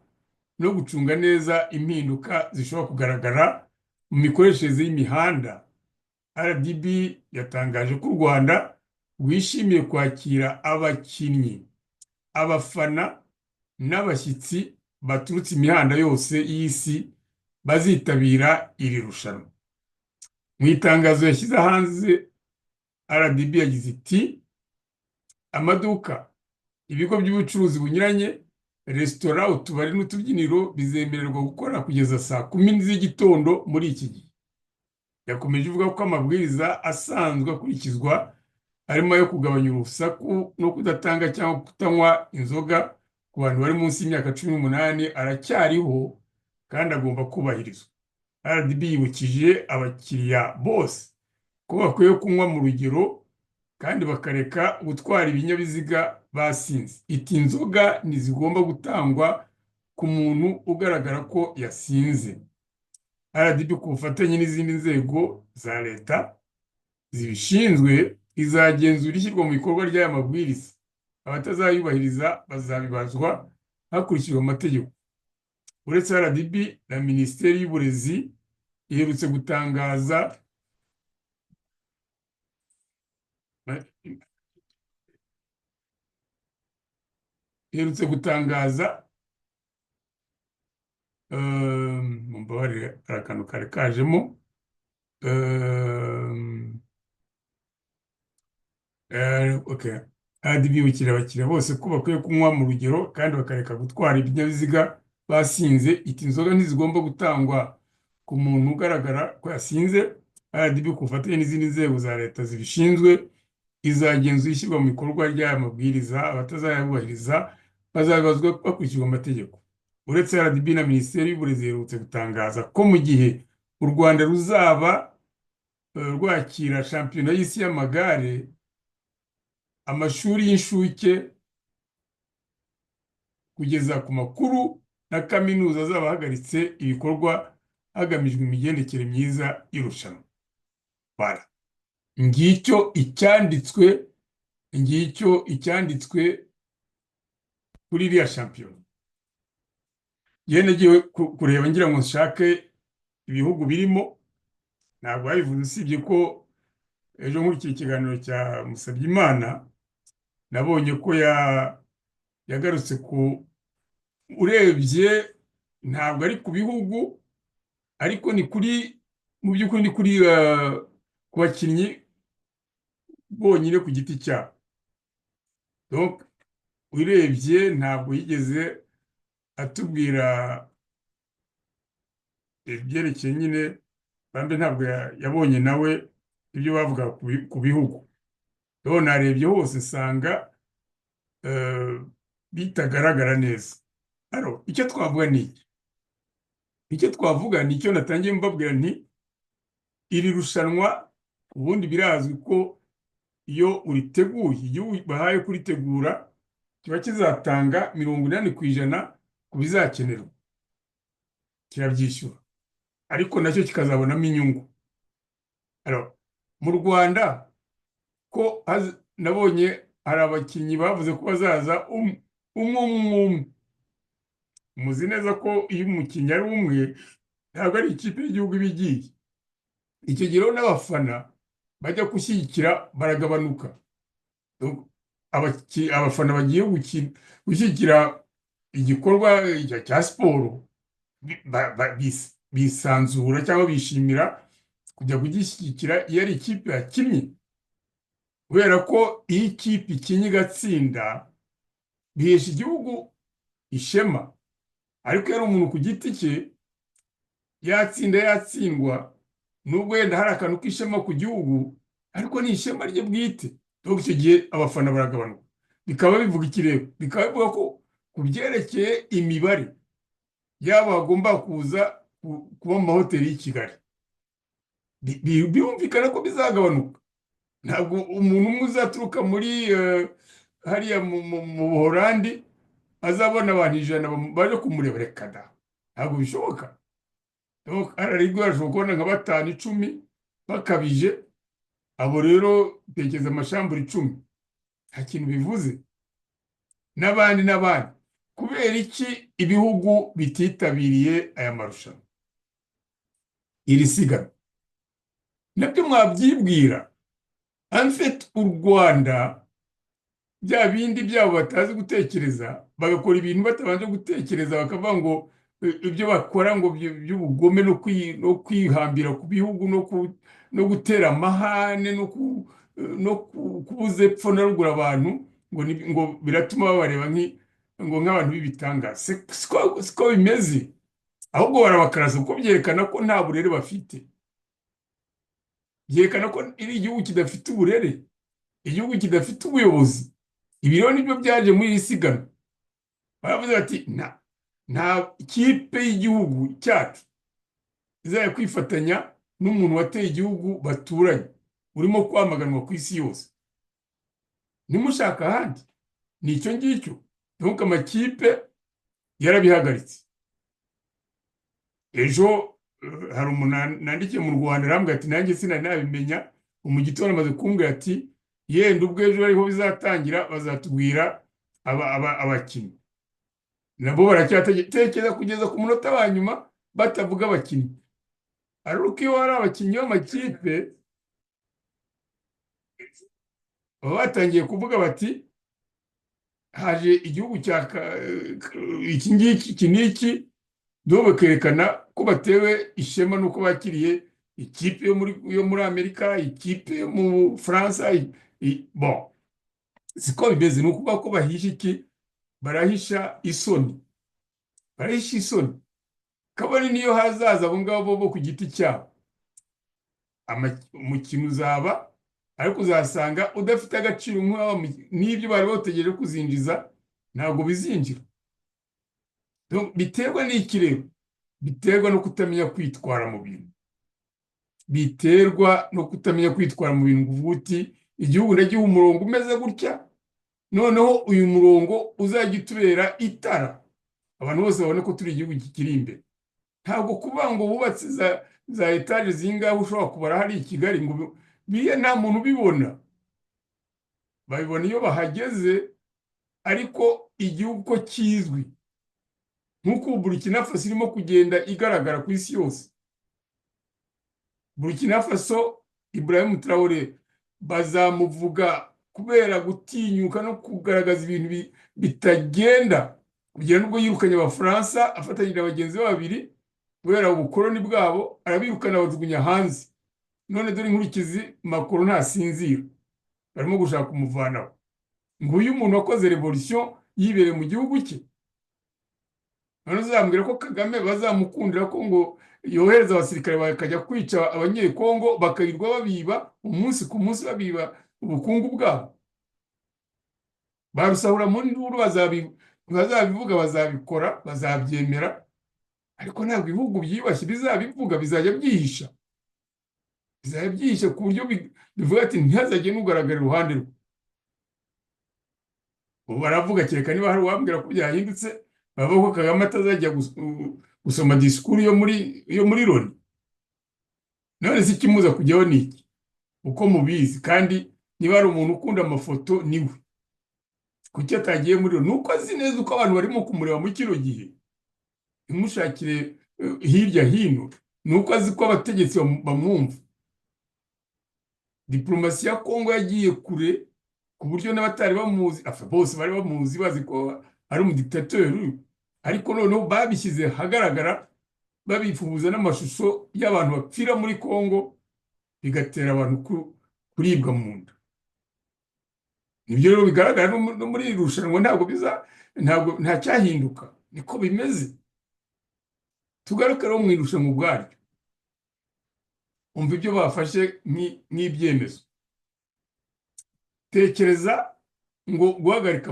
no gucunga neza impinduka zishobora kugaragara mu mikoreshereze y'imihanda. RDB yatangaje ko u Rwanda rwishimiye kwakira abakinnyi, abafana n'abashyitsi baturutse imihanda yose y'isi bazitabira iri rushanwa. Mu itangazo yashyize hanze, RDB yagize iti: amaduka, ibigo by'ubucuruzi bunyuranye, resitora, utubari n'utubyiniro bizemererwa gukora kugeza saa 10 z'igitondo muri iki gihe. Yakomeje ivuga ko amabwiriza asanzwe akurikizwa harimo ayo kugabanya urusaku no kudatanga cyangwa kutanywa inzoga ku bantu bari munsi y'imyaka 18 aracyariho kandi agomba kubahirizwa. RDB yibukije abakiriya bose ko bakwiye kunywa mu rugero kandi bakareka gutwara ibinyabiziga basinze. Iti inzoga ntizigomba gutangwa ku muntu ugaragara ko yasinze. RDB ku bufatanye n'izindi nzego za leta zibishinzwe izagenzura ishyirwa mu bikorwa ry'aya mabwiriza. Abatazayubahiriza bazabibazwa hakurikijwe amategeko. Uretse RDB na Minisiteri y'Uburezi iherutse gutangaza mumbabarire arakantu kare kajemo okay. RDB yibukira abakiriya bose ko bakwiye kunywa mu rugero kandi bakareka gutwara ibinyabiziga basinze. Iti inzoga ntizigomba gutangwa ku muntu ugaragara ko yasinze. RDB ku bufatanye n'izindi nzego za leta zibishinzwe izagenzura ishyirwa mu bikorwa ry'aya mabwiriza. Abatazayubahiriza bazabibazwa bakurikijwe amategeko. Uretse RDB na Minisiteri y'Uburezi iherutse gutangaza ko mu gihe u Rwanda ruzaba rwakira shampiyona y'isi y'amagare, amashuri y'inshuke kugeza ku makuru na kaminuza azaba ahagaritse ibikorwa hagamijwe imigendekere myiza y'irushanwa. Ngicyo icyanditswe kuri iriya shampiyona. Yewe nagiye kureba ngira ngo nshake ibihugu birimo, ntabwo babivuze usibye ko ejo nkurikira ikiganiro cya Musabyimana nabonye ko yagarutse ku, urebye ntabwo ari ku bihugu ariko ni kuri, mu by'ukuri ni kuri ku bakinnyi bonyine ku giti cyabo. Donc urebye ntabwo yigeze atubwira ibyerekeye nyine, bambe ntabwo yabonye nawe ibyo bavuga ku bihugu. Rero narebye hose nsanga bitagaragara neza. Alors icyo twavuga ni iki? Icyo twavuga ni icyo natangiye mbabwira nti iri rushanwa ubundi birazwi ko iyo uriteguye, igihugu bahaye kuritegura kiba kizatanga 80% ku bizakenerwa, kirabyishyura ariko nacyo kikazabonamo inyungu. Alors mu Rwanda ko nabonye hari abakinnyi bavuze ko bazaza umwe. Muzi neza ko iyo umukinnyi ari umwe ntabwo ari ikipe y'igihugu iba igiye. Icyo gihe rero n'abafana bajya gushyigikira baragabanuka. Donc, abafana bagiye gushyigikira igikorwa cya siporo bisanzura cyangwa bishimira kujya kugishyigikira iyo ari ikipe yakinnye, kubera ko iyo ikipe ikinnye igatsinda bihesha igihugu ishema. Ariko iyo ari umuntu ku giti cye yatsinda yatsindwa, nubwo yenda hari akantu k'ishema ku gihugu, ariko ni ishema rye bwite. Donc icyo gihe abafana baragabanuka. Bikaba bivuga ikirego, bikaba bivuga ko ku byerekeye imibare yaba bagomba kuza kuba mu mahoteli y'i Kigali, birumvikana ko bizagabanuka. Ntabwo umuntu umwe uzaturuka muri hariya mu Buholandi azabona abantu 100 baje kumureba, reka da, ntabwo bishoboka. Donc ararigwa ashobora kubona nka 5 10 bakabije. Abo rero tekereza amashambura 10, nta kintu bivuze. N'abandi kubera iki ibihugu bititabiriye aya marushanwa, iri siganwa? Nabyo mwabyibwira. En fait u Rwanda bya bindi byabo batazi gutekereza, bagakora ibintu batabanje gutekereza, bakavuga ngo ibyo bakora ngo by'ubugome no kwihambira ku bihugu no gutera amahane no kubuza epfo na ruguru abantu ngo biratuma babareba ngo nk'abantu b'ibitangaza. Siko bimeze. Ahubwo barabakaraza kuko byerekana ko nta burere bafite. Byerekana ko iri igihugu kidafite uburere, igihugu kidafite ubuyobozi. Ibi rero nibyo byaje muri iri siganwa. Baravuze bati nta kipe y'igihugu cyacu izajya kwifatanya n'umuntu wateye igihugu baturanye urimo kwamaganwa ku isi yose. Nimushaka ahandi ni icyo ngicyo. Donc amakipe yarabihagaritse. Ejo hari umuntu nandikiye mu Rwanda arambwira ati nanjye sinari nabimenya, mu gitondo amaze kumbwira ati yenda ubwo ejo ariho bizatangira bazatubwira abakinnyi. Nabo baracyatekereza kugeza ku munota wa nyuma batavuga abakinnyi. Ariko iyo hari abakinnyi b'amakipe baba batangiye kuvuga bati haje igihugu iki n'iki, do bakerekana ko batewe ishema nuko bakiriye ikipe yo muri Amerika, ikipe yo mu Faransa. Bon, siko bimeze. Ni ukuvuga ko bahisha iki? Barahisha isoni. Barahisha isoni. Kabone niyo hazaza abo ngabo bo ku giti cyabo, umukino uzaba, ariko uzasanga udafite agaciro n'ibyo bari bategereje kuzinjiza, ntabwo bizinjira. Biterwa n'ikirego, biterwa no kutamenya kwitwara mu bintu, biterwa no kutamenya kwitwara mu bintu. Kuvuga uti igihugu ndagiha umurongo umeze gutya, noneho uyu murongo uzajya utubera itara, abantu bose babone ko turi igihugu kikiri imbere. Ntabwo kuvuga ngo bubatse za etaje zingahe ushobora kubara hari i Kigali ngo biye nta muntu ubibona. Babibona iyo bahageze, ariko igihugu ko kizwi nk'uko Burkina Faso irimo kugenda igaragara ku isi yose. Burkina Faso, Ibrahim Traoré bazamuvuga kubera gutinyuka no kugaragaza ibintu bitagenda, kugira nubwo yirukanye Abafaransa afatanyije abagenzi be 2 kubera ubukoloni bwabo, arabirukana bajugunya hanze. None dore inkurikizi, Macron ntasinzira, barimo gushaka kumuvanaho. Nguyu umuntu wakoze revolution yibereye mu gihugu cye. None uzambwira ko Kagame bazamukundira ko ngo yohereza abasirikare bakajya kwica abanyekongo, bakayirwa babiba umunsi ku munsi, babiba ubukungu bwabo. Barusahura muri nduru, bazabivuga, bazabikora, bazabyemera. Ariko ntabwo ibihugu byibashye bizabivuga, bizajya byihisha. Bizajya byihisha ku buryo bivuga ati ntihazajye n'ugaragara iruhande rwe. Ubu baravuga kereka niba hari uwambwira ko byahindutse, bavuga ko Kagame atazajya gusoma disikuru yo muri Loni. None si ikimuza kujyaho niki? Uko mubizi, kandi niba hari umuntu ukunda amafoto niwe. Kuki atagiye muri yo? Nuko azi neza uko abantu barimo kumureba muri kino gihe, imushakire hirya hino. Nuko azi ko abategetsi bamwumva. Diplomasi ya Kongo yagiye kure ku buryo n'abatari bamuzi, bose bari bamuzi bazi ko ari umudiktateri, ariko noneho babishyize hagaragara, babifuza n'amashusho y'abantu bapfira muri Kongo, bigatera abantu kuribwa mu nda. Nibyo rero bigaragara no muri iri rushanwa, nta cyahinduka, niko bimeze. Tugaruke rero mu irushanwa ubwaryo, umva ibyo bafashe nk'ibyemezo. Tekereza ngo guhagarika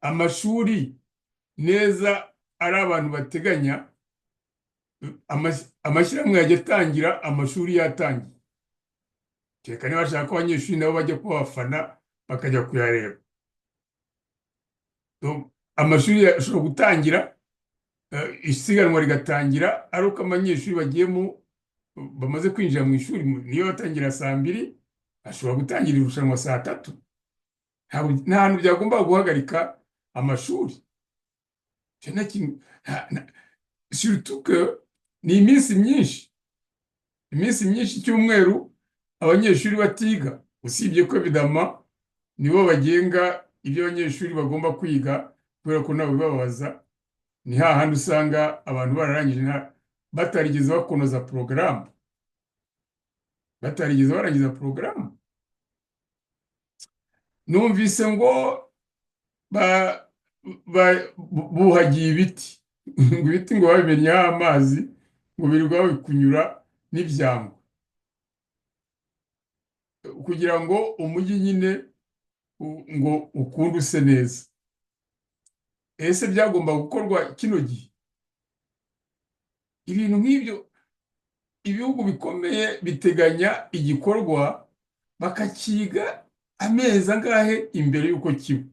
amashuri neza ari abantu bateganya, amashyirahamwe yajya atangira amashuri yatangiye, kereka niba bashaka ko abanyeshuri nabo bajya kuba abafana bakajya kuyareba. Amashuri ashobora gutangira, isiganwa rigatangira ari uko abanyeshuri bamaze kwinjira mu ishuri. Niyo batangira saa 2, ashobora gutangira irushanwa saa 3. Nta hantu byagomba guhagarika amashuri. Surtout que ni iminsi myinshi icyumweru abanyeshuri batiga, usibye ko evidama nibo bagenga ibyo abanyeshuri bagomba kwiga, kubera ko nabo bibabaza. Ni hahandi usanga abantu bararangije batarigeze bakonoza porogaramu, batarigeze barangiza porogaramu. Numvise ngo buhagiye ibiti ngo ibiti ngo babimenyeho amazi, ngo birirwa babikunyura n'ibyangwe, kugira ngo umujyi nyine ngo ukunde use neza. Ese byagomba gukorwa kino gihe? Ibintu nk'ibyo ibihugu bikomeye biteganya igikorwa, bakakiga amezi angahe imbere y'uko kiba.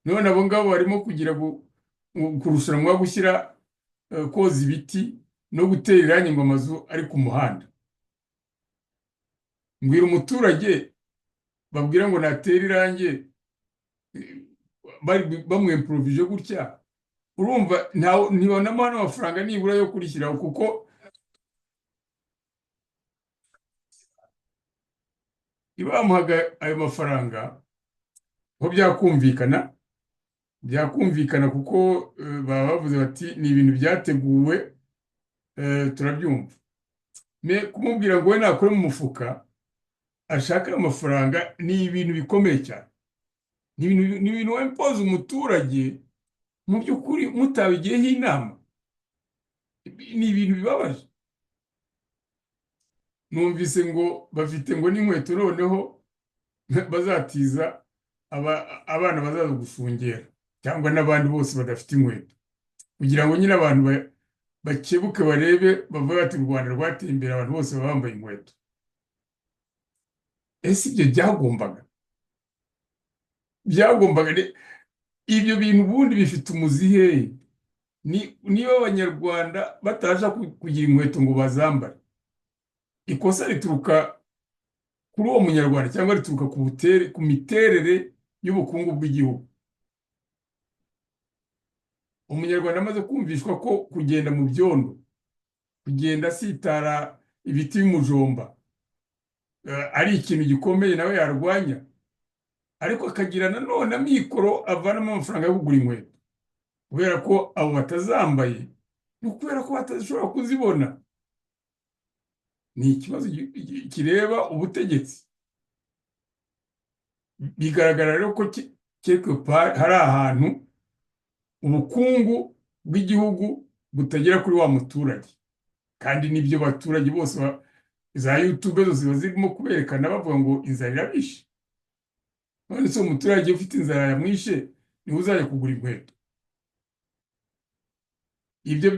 None abo ngabo barimo kugira kurushanwa gushyira koza ibiti no gutera irangi ngo amazu ari ku muhanda. Mbwira umuturage babwira ngo natera irangi bamwemprovije gutya, urumva ntibonamo hano amafaranga nibura yo kurishyiraho, kuko niba bamuhaga ayo mafaranga ho byakumvikana, kuko baba bavuze bati ni ibintu byateguwe, turabyumva. Kumubwira ngo we nakore mu mufuka ashaka amafaranga, ni ibintu bikomeye cyane. Ni ibintu wempoza umuturage mu by'ukuri mutabigiyeho inama. Ni ibintu bibabaje. Numvise ngo bafite ngo n'inkweto noneho bazatiza abana bazaza gushungera, cyangwa n'abandi bose badafite inkweto, kugira ngo nyine abantu bakebuke barebe, bavuga bati u Rwanda rwateye imbere, abantu bose baba bambaye inkweto. Ese ibyo byagombaga ibyo bintu ubundi bifite umuzi hehe? Niba abanyarwanda bataje kugira inkweto ngo bazambare, ikosa rituruka kuri uwo munyarwanda cyangwa rituruka ku miterere y'ubukungu bw'igihugu? Umunyarwanda amaze kumvishwa ko kugenda mu byondo, kugenda asitara ibiti y'umujomba ari ikintu gikomeye nawe yarwanya, ariko akagira nanone amikoro avanamo amafaranga yo kugura inkweto, kubera ko abo batazambaye, ni ukubera ko batashobora kuzibona. Ni ikibazo kireba ubutegetsi. Bigaragara rero ko hari ahantu ubukungu bw'igihugu butagera kuri wa muturage, kandi nibyo baturage bose za YouTube zose ziba zirimo kuberekana, bavuga ngo inzara irabishe. None se umuturage ufite inzara yamwishe niwe uzajya kugura inkweto? Ibyo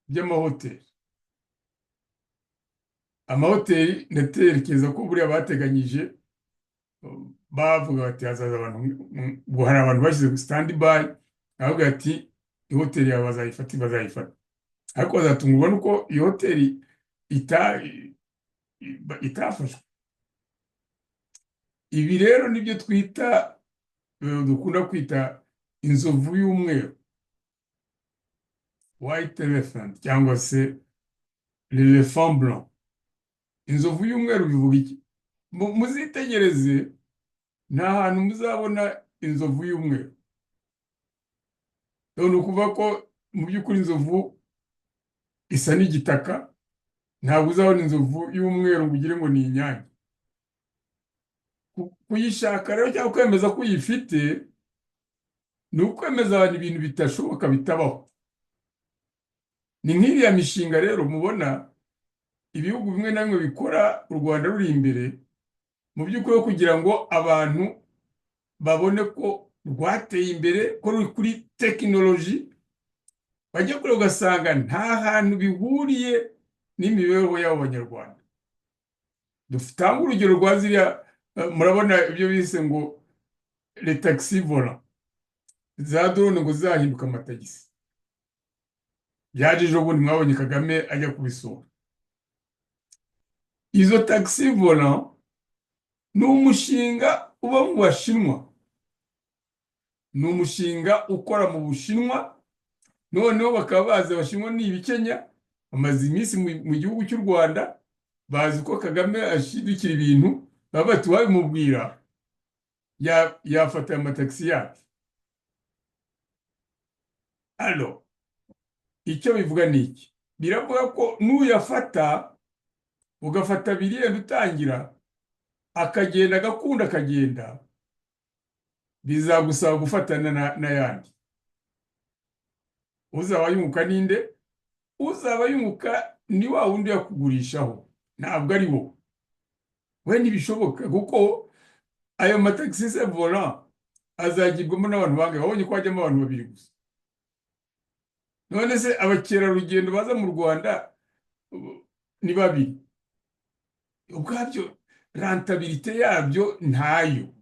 by'amahoteli, ndatekereza ko buriya bateganyije, bavuga bati hazaza abantu, ngo hari abantu bashyize stand by, bavuga ati ihoteli yawe bazayifata, ariko bazatungurwa nuko iyo hoteli itafashwe. Ibi rero nibyo twita dukunda kwita inzovu y'umweru, white elephant, cyangwa se l'elephant blanc. Inzovu y'umweru bivuga iki? Muzitegereze, nta hantu muzabona inzovu y'umweru. Ni ukuvuga ko mu by'ukuri inzovu isa n'igitaka, ntabwo uzabona inzovu y'umweru ngo ugire ngo ni inyange. Kuyishaka rero cyangwa kwemeza ko uyifite ni ukwemeza abantu ibintu bitashoboka, bitabaho. Ni nk'iriya mishinga rero mubona ibihugu bimwe na bimwe bikora, u Rwanda ruri imbere, mu by'ukuri kugira ngo abantu babone ko rwateye imbere, ko ruri kuri tekinoloji, bajya kure ugasanga nta hantu bihuriye n'imibereho y'abo Banyarwanda. Dufitanga urugero rwa ziriya, murabona ibyo bise ngo les taxis volants, za drone ngo zahinduka amatagisi. Byaje ejo bundi mwabonye Kagame ajya kubisura. Izo taxi volant ni umushinga uba mu Bashinwa, ni umushinga ukora mu Bushinwa, noneho bakaba bazi Abashinwa ni ibikenya, bamaze iminsi mu gihugu cy'u Rwanda, bazi ko Kagame ashidukira ibintu, baba bati wabimubwira yafata amatagisi yacu. Alors, icyo bivuga ni iki? Biravuga ko n'uyafata, ugafata biriyenda utangira, akagenda agakunda akagenda, bizagusaba gufatana n'ayandi. Uzaba yunguka ninde? Uzaba yunguka ni wa wundi yakugurishaho, ntabwo ari wo. We ntibishoboka, kuko ayo matagisi volant azagirwamo n'abantu bangahe? Wabonye ko hajyamo abantu babiri gusa. None se abakerarugendo baza mu Rwanda ni babiri, ubwabyo rentabilité yabyo ntayo.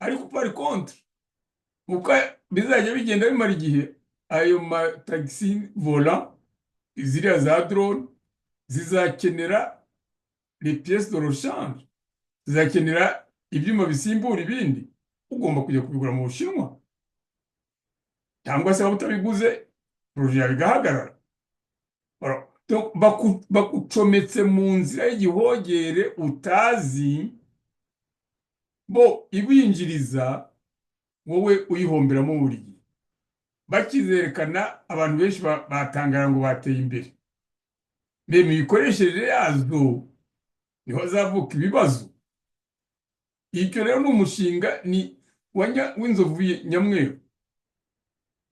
Ariko par contre, uko bizajya bigenda bimara igihe, ayo matagisi volant, ziriya za drone, zizakenera les pièces de rechange, zizakenera ibyuma bisimbura ibindi. Ugomba kujya kubigura mu Bushinwa, cyangwa se waba utabiguze projet yawe igahagarara. Bakucometse mu nzira y'igihogere utazi, bo ibinjiriza, wowe uyihomberamo buri gihe. Bakizerekana abantu benshi batangara ngo bateye imbere, mu mikoreshereze yazo niho hazavuka ibibazo. Icyo rero ni umushinga w'inzovu nyamweru,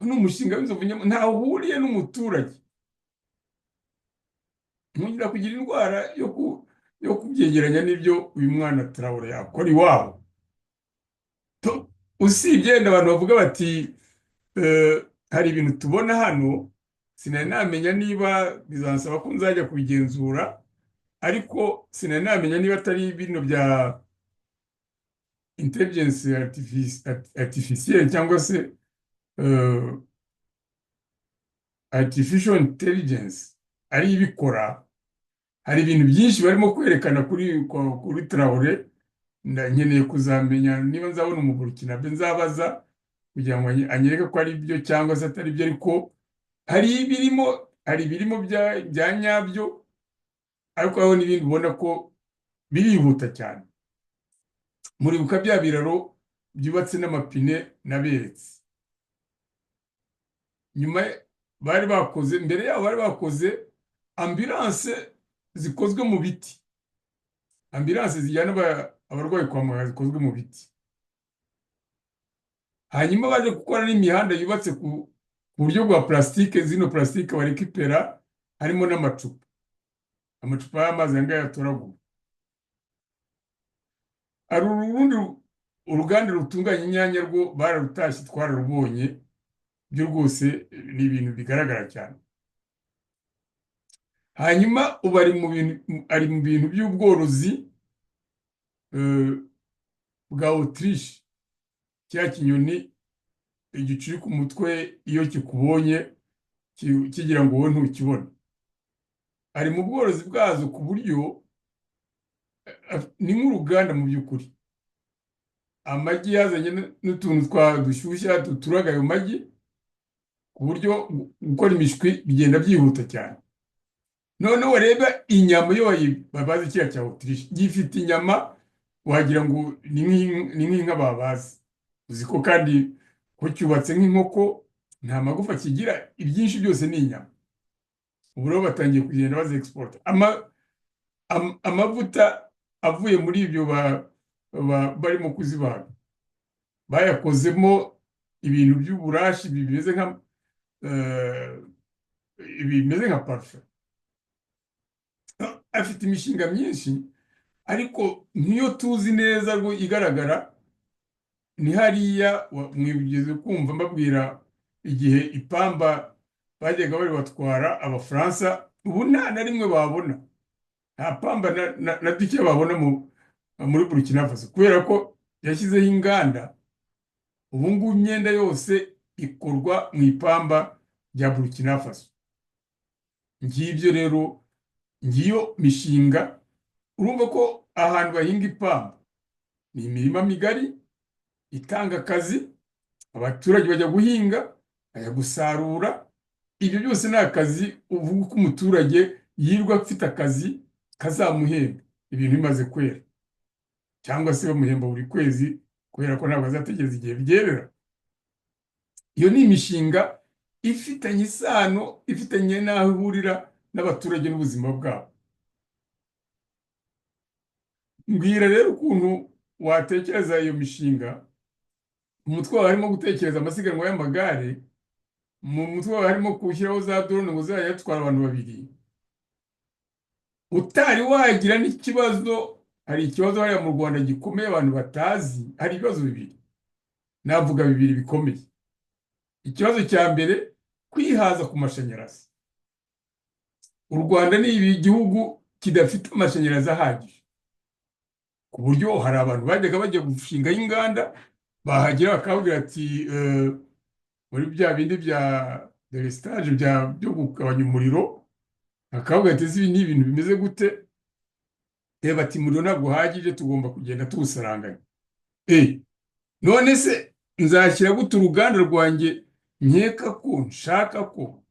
ni umushinga w'inzovu nyamweru, ntaho uhuriye n'umuturage. Ntugira kugira indwara yo kubyegeranya n'ibyo uyu mwana Traoré yakora iwabo. Usibye yenda abantu bavuga bati hari ibintu tubona hano, sinari namenya niba bizansaba ko nzajya kubigenzura, ariko sinari namenya niba atari bino bya intelligence artificielle cyangwa se artificial intelligence ari ibikora. Hari ibintu byinshi barimo kwerekana kuri Traoré. Nkeneye kuzamenya niba nzabona umuburukinabe nzabaza kugira ngo anyereke ko ari byo cyangwa se atari byo, ariko hari ibirimo bya nyabyo, ariko hariho n'ibindi ubona ko birihuta cyane. Muribuka bya biraro byubatse n'amapine naberetse, nyuma mbere yaho bari bakoze ambulance zikozwe mu biti, ambulance zijyana abarwayi kwa muganga zikozwe mu biti. Hanyuma baje gukora n'imihanda yubatse ku buryo bwa plastique, zino plastique barekipera, harimo n'amacupa y'amazi yanga yatoragura. Ari urundi uruganda rutunganya inyanya rwo bararutashye, twararubonye, byo rwose ni ibintu bigaragara cyane. Hanyuma ubu ari mu bintu by'ubworozi bwa Autriche, cya kinyoni igicuri ku mutwe iyo kikubonye kigira ngo wowe ntukibone. ari mu bworozi bwazo ku buryo ni nk'uruganda mu by'ukuri. Amagi yazanye n'utuntu dushyushya duturaga ayo magi ku buryo gukora imishwi bigenda byihuta cyane. Noneho wareba inyama iyo babaze kiriya cya Autriche gifite inyama wagira ngo ni nk'inka babaze. Uzi ko kandi ko cyubatse nk'inkoko nta magufa kigira, ibyinshi byose ni inyama. Ubu rero batangiye kugenda bazi export. Amavuta avuye muri ibyo barimo kuzibaga bayakozemo ibintu by'uburashi bimeze nka parufe. Afite imishinga myinshi, ariko nk'iyo tuzi neza ngo igaragara ni hariya mwigeze kumva mbabwira igihe ipamba bajyaga bari batwara Abafaransa, ubu nta na rimwe babona, nta pamba na duke babona muri Burkina Faso, kubera ko yashyizeho inganda. Ubu ngubu imyenda yose ikorwa mu ipamba rya Burkina Faso. Ngibyo rero, ngiyo mishinga. Urumva ko ahantu bahinga ipamba ni imirima migari itanga akazi, abaturage bajya guhinga, bajya gusarura. Ibyo byose ni akazi. Uvuga ko umuturage yirwa afite akazi kazamuhemba ibintu bimaze kwera, cyangwa se bamuhemba buri kwezi, kubera ko ntabwo azategereza igihe byerera. Iyo ni imishinga ifitanye isano, ifitanye n'aho ihurira n'abaturage n'ubuzima bwabo. Mbwira rero ukuntu watekereza iyo mishinga. Mu mutwe wawe harimo gutekereza amasiganwa y'amagare, mu mutwe wawe harimo gushyiraho za drone ngo zizajya zitwara abantu babiri, utari wagira n'ikibazo. Hari ikibazo hariya mu Rwanda gikomeye abantu batazi. Hari ibibazo bibiri, navuga bibiri bikomeye. Ikibazo cya mbere, kwihaza ku mashanyarazi. U Rwanda ni igihugu kidafite amashanyarazi ahagije, ku buryo hari abantu bajyaga bajya gushingaho inganda, bahagera bakabwira ati muri bya bindi bya delestage byo kugabanya umuriro, bakabwira ati ibi ni ibintu bimeze gute? Bati umuriro ntabwo uhagije, tugomba kugenda tuwusaranganya. None se nzashyira gute uruganda rwanjye nkeka ko nshaka ko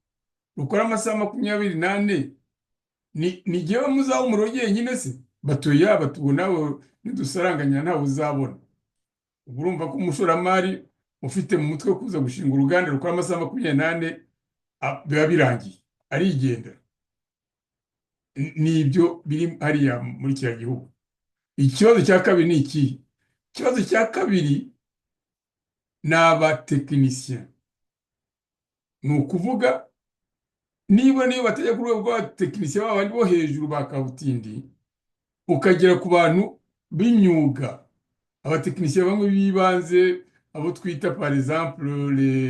rukora amasaha 24? Ni jyewe muzaho umuriro jyenyine se? Batuye nawe nidusaranganya ntawe uzabona. Ubu urumva ko umushoramari ufite mu mutwe kuza gushinga uruganda rukora amasaha 24 biba birangiye, arigendera. Nibyo biri hariya muri kiriya gihugu. Ikibazo cya kabiri ni iki? Ikibazo cya kabiri ni abatekinisiye. Ni ukuvuga niba batajya ku rwego rw'abatekinisiye b'abandi bo hejuru ba kabutindi, ukagera ku bantu b'imyuga, abatekinisiye bamwe bibanze, abo twita par exemple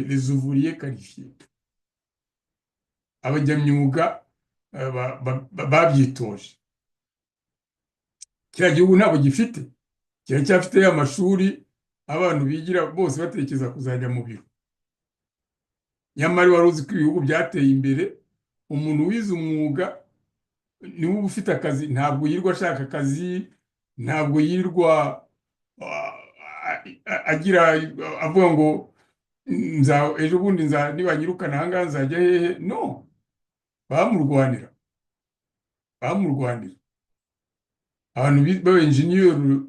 les ouvriers qualifiés, abanyamyuga babyitoje. Kiriya gihugu ntabwo gifite, kiracyafite amashuri abantu bigira bose batekereza kuzajya mu biro. Nyamara wari uzi ko ibihugu byateye imbere, umuntu wize umwuga niwe uba ufite akazi, ntabwo yirwa ashaka akazi, ntabwo yirwa avuga ngo ejo bundi nibanyirukana aha ngaha nzajya hehe. No, bamurwanira. Abantu b'abenjeniyeri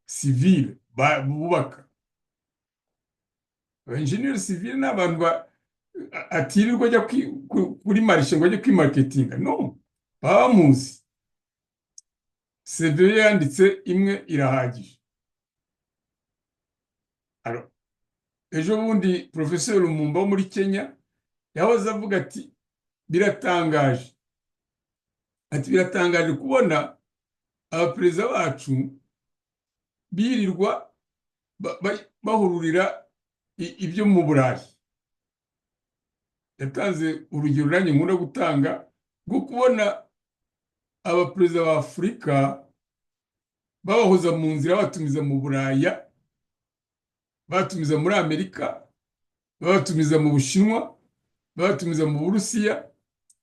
sivile bubaka. Abenjeniyeri sivile ni abantu atirirwa ajya kuri marishe ngo ajye kwimarketinga. No, baba bamuzi. CV yanditse imwe irahagije. Ejo bundi Professor Lumumba wo muri Kenya yahoze avuga ati biratangaje. Ati biratangaje kubona abaperezida bacu birirwa bahururira ibyo mu Burayi. Yatanze urugero nanjye nkunda gutanga rwo kubona abaperezida ba Afurika babahoza mu nzira batumiza mu Buraya, batumiza muri Amerika, babatumiza mu Bushinwa, babatumiza mu Burusiya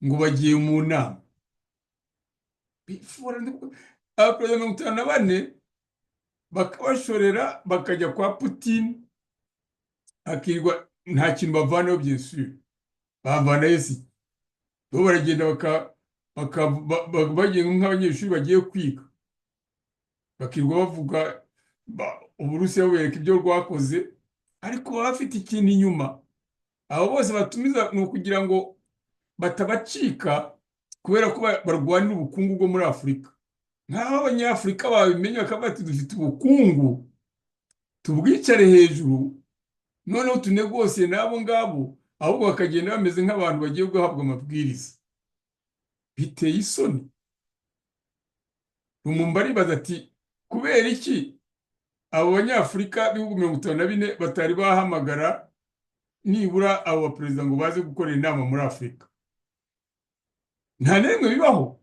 ngo bagiye mu nama. kwifura abaperezida 54 bakabashorera bakajya kwa Putin, akirwa nta kintu bavanayo bien sûr. Bavanayo si bo baragenda bagiye nk'abanyeshuri bagiye kwiga, bakirwa bavuga Uburusiya bubereka ibyo rwakoze, ariko baba bafite ikintu inyuma. Abo bose batumiza ni ukugira ngo batabacika, kubera ko barwanira ubukungu bwo muri Afurika. Nk'aho abanyafurika babimenya bakavuga ati dufite ubukungu, tubwicare hejuru, noneho tunegosiye n'abo ngabo, ahubwo bakagenda bameze nk'abantu bagiye guhabwa amabwiriza. Biteye isoni. Lumumba aribaza ati kubera iki abo banyafurika b'ibihugu 54 batari bahamagara nibura abo baperezida ngo baze gukorera inama muri Afurika? Nta nemwe bibaho.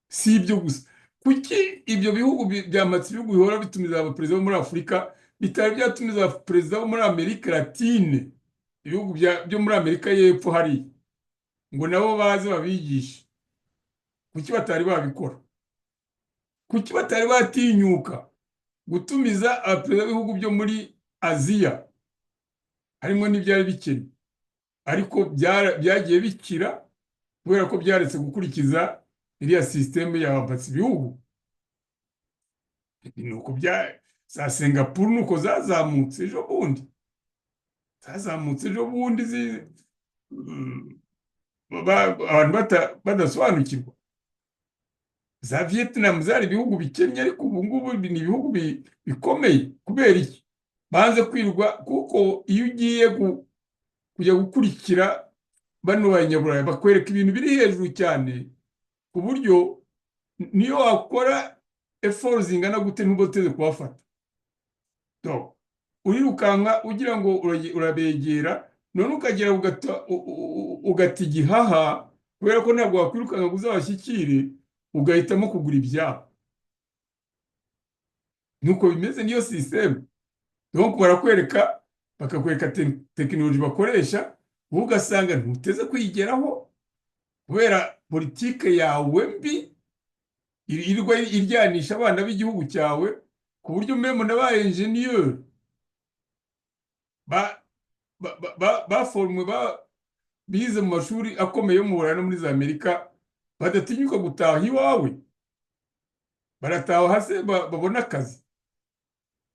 Si ibyo gusa, kuki ibyo bihugu byamatse ibihugu bihora bitumiza abaperezida bo muri Afurika bitari byatumiza abaperezida bo muri Amerika Latine, ibihugu byo muri Amerika y'Epfo hari ngo nabo baze babigishe? Kuki batari babikora? Kuki batari batinyuka gutumiza abaperezida b'ibihugu byo muri Aziya, harimo n'ibyari bikennye, ariko byagiye bikira kubera ko byaretse gukurikiza iriya systeme yabatse ibihugu? Nuko za Singapore nuko zazamutse ejo bundi, abantu badasobanukirwa. Za Vietnam zari ibihugu bikennye, ariko ubu ngubu ni ibihugu bikomeye. Kubera iki? Banze kwirwa, kuko iyo ugiye kujya gukurikira bano banyaburayi bakwereka ibintu biri hejuru cyane, ku buryo niyo wakora efforts zingana gute ntuboteze kubafata. Urirukanka ugira ngo urabegera, none ukagera ugata igihaha, kubera ko ntabwo wakwirukanka ngo uzabashyikire, ugahitamo kugura ibyabo. Nuko bimeze niyo system. Donc bakakwereka tekinoloji bakoresha, ugasanga ntuteze kwigeraho kubera politike yawe mbi irirwa iryanisha abana b'igihugu cyawe, ku buryo memo n'aba engineer baforumwe bize mu mashuri akomeye yo mu Burayi no muri za Amerika badatinyuka gutaha iwawe. Barataha hase babona akazi,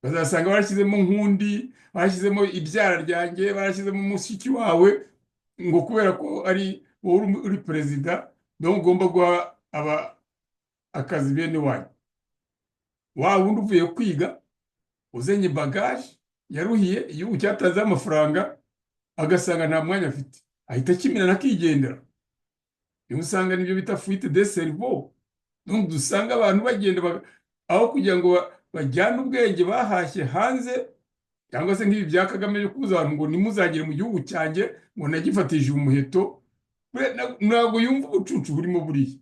bazasanga barashyizemo nkundi, barashyizemo ibyara ryanjye, barashyizemo mushiki wawe, ngo kubera ko ari wowe uri perezida no ugomba guha akazi bene wanyu. Wundi uvuye kwiga uzenye bagage yaruhiye, igihugu cyataze amafaranga, agasanga nta mwanya afite, ahita akimina akigendera. Niyo usanga nibyo bita fuite de cerveau. Donc dusanga abantu bagenda aho kugira ngo bajyane ubwenge bahashye hanze, cyangwa se nk'ibi bya Kagame byo kuza abantu ngo nimuzagire mu gihugu cyanjye ngo nagifatishije umuheto, ntabwo yumva ubucucu burimo buriya.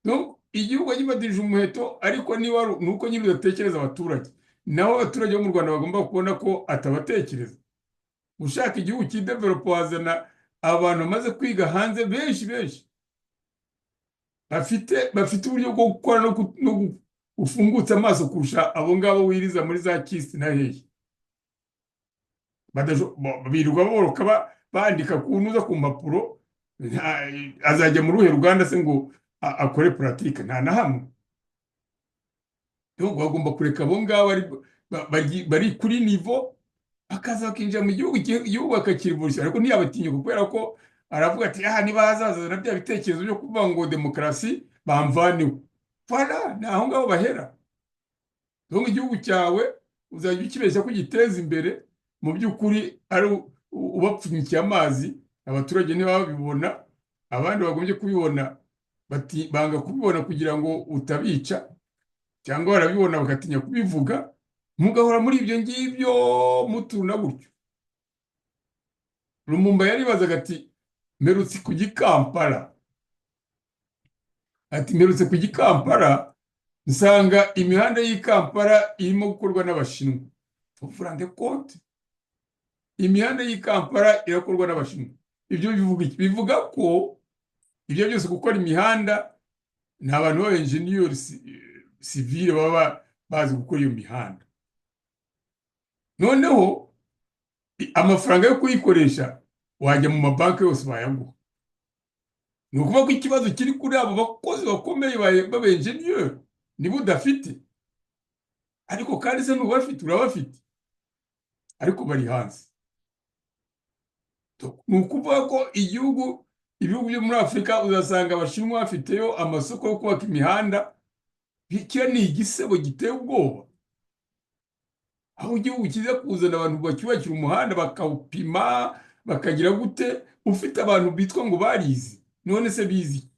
Donc igihugu gifatishije umuheto, ariko niba nuko nyine udatekereza abaturage, naho abaturage bo mu Rwanda bagomba kubona ko atabatekereza. Ushaka igihugu kidevelopa wazana abantu bamaze kwiga hanze benshi bafite uburyo bwo gukora no ufungutse amaso kurusha abo ngabo wiriza muri za kisi na hehe. Birirwa boroka bandika kunuza ku mpapuro, azajya mu ruhe Ruganda se ngo akore pratique? Nta na hamwe. Yo bagomba kureka abo ngabo bari kuri niveau, akaza bakinjira mu gihugu bakakirivurisha, ariko ntiyabatinyuka kubera ko aravuga ati niba hazazana bya bitekerezo byo kuvuga ngo demokarasi bamvaneho. Voilà, ni aho ngaho bahera. Donc igihugu cyawe uzajya ukibeshya ko giteza imbere, mu by'ukuri ari ubapfunyikiye amazi. Abaturage ntibabibona, abandi bagombye kubibona banga kubibona kugira ngo utabica, cyangwa barabibona bagatinya kubivuga, mugahora muri ibyo ngibyo mutuna gutyo. Lumumba yaribazaga ati mperutse ku Gikampala, ati mperutse ku Gikampala nsanga imihanda y'Ikampala irimo gukorwa n'Abashinwa. Ufurande kote, imihanda y'Ikampala irakorwa n'Abashinwa. Ibyo bivuga iki? Bivuga ko ibyo byose gukora imihanda ni abantu b'abenjeniyeri sivile baba bazi gukora iyo mihanda. Noneho amafaranga yo kuyikoresha wajya mu mabanki yose bayaguha. Ni ukuvuga ko ikibazo kiri kuri abo bakozi bakomeye b'abenjeniyeri nibo udafite, ariko kandi se n'ubafite urabafite, ariko bari hanze. Ni ukuvuga ko ibihugu byo muri Afurika uzasanga Abashinwa bafiteyo amasoko yo kubaka imihanda. Kiriya ni igisebo giteye ubwoba, aho igihugu kiza kuzana abantu bacyubakira umuhanda bakawupima bakagira gute, ufite abantu bitwa ngo barizi. None se bizi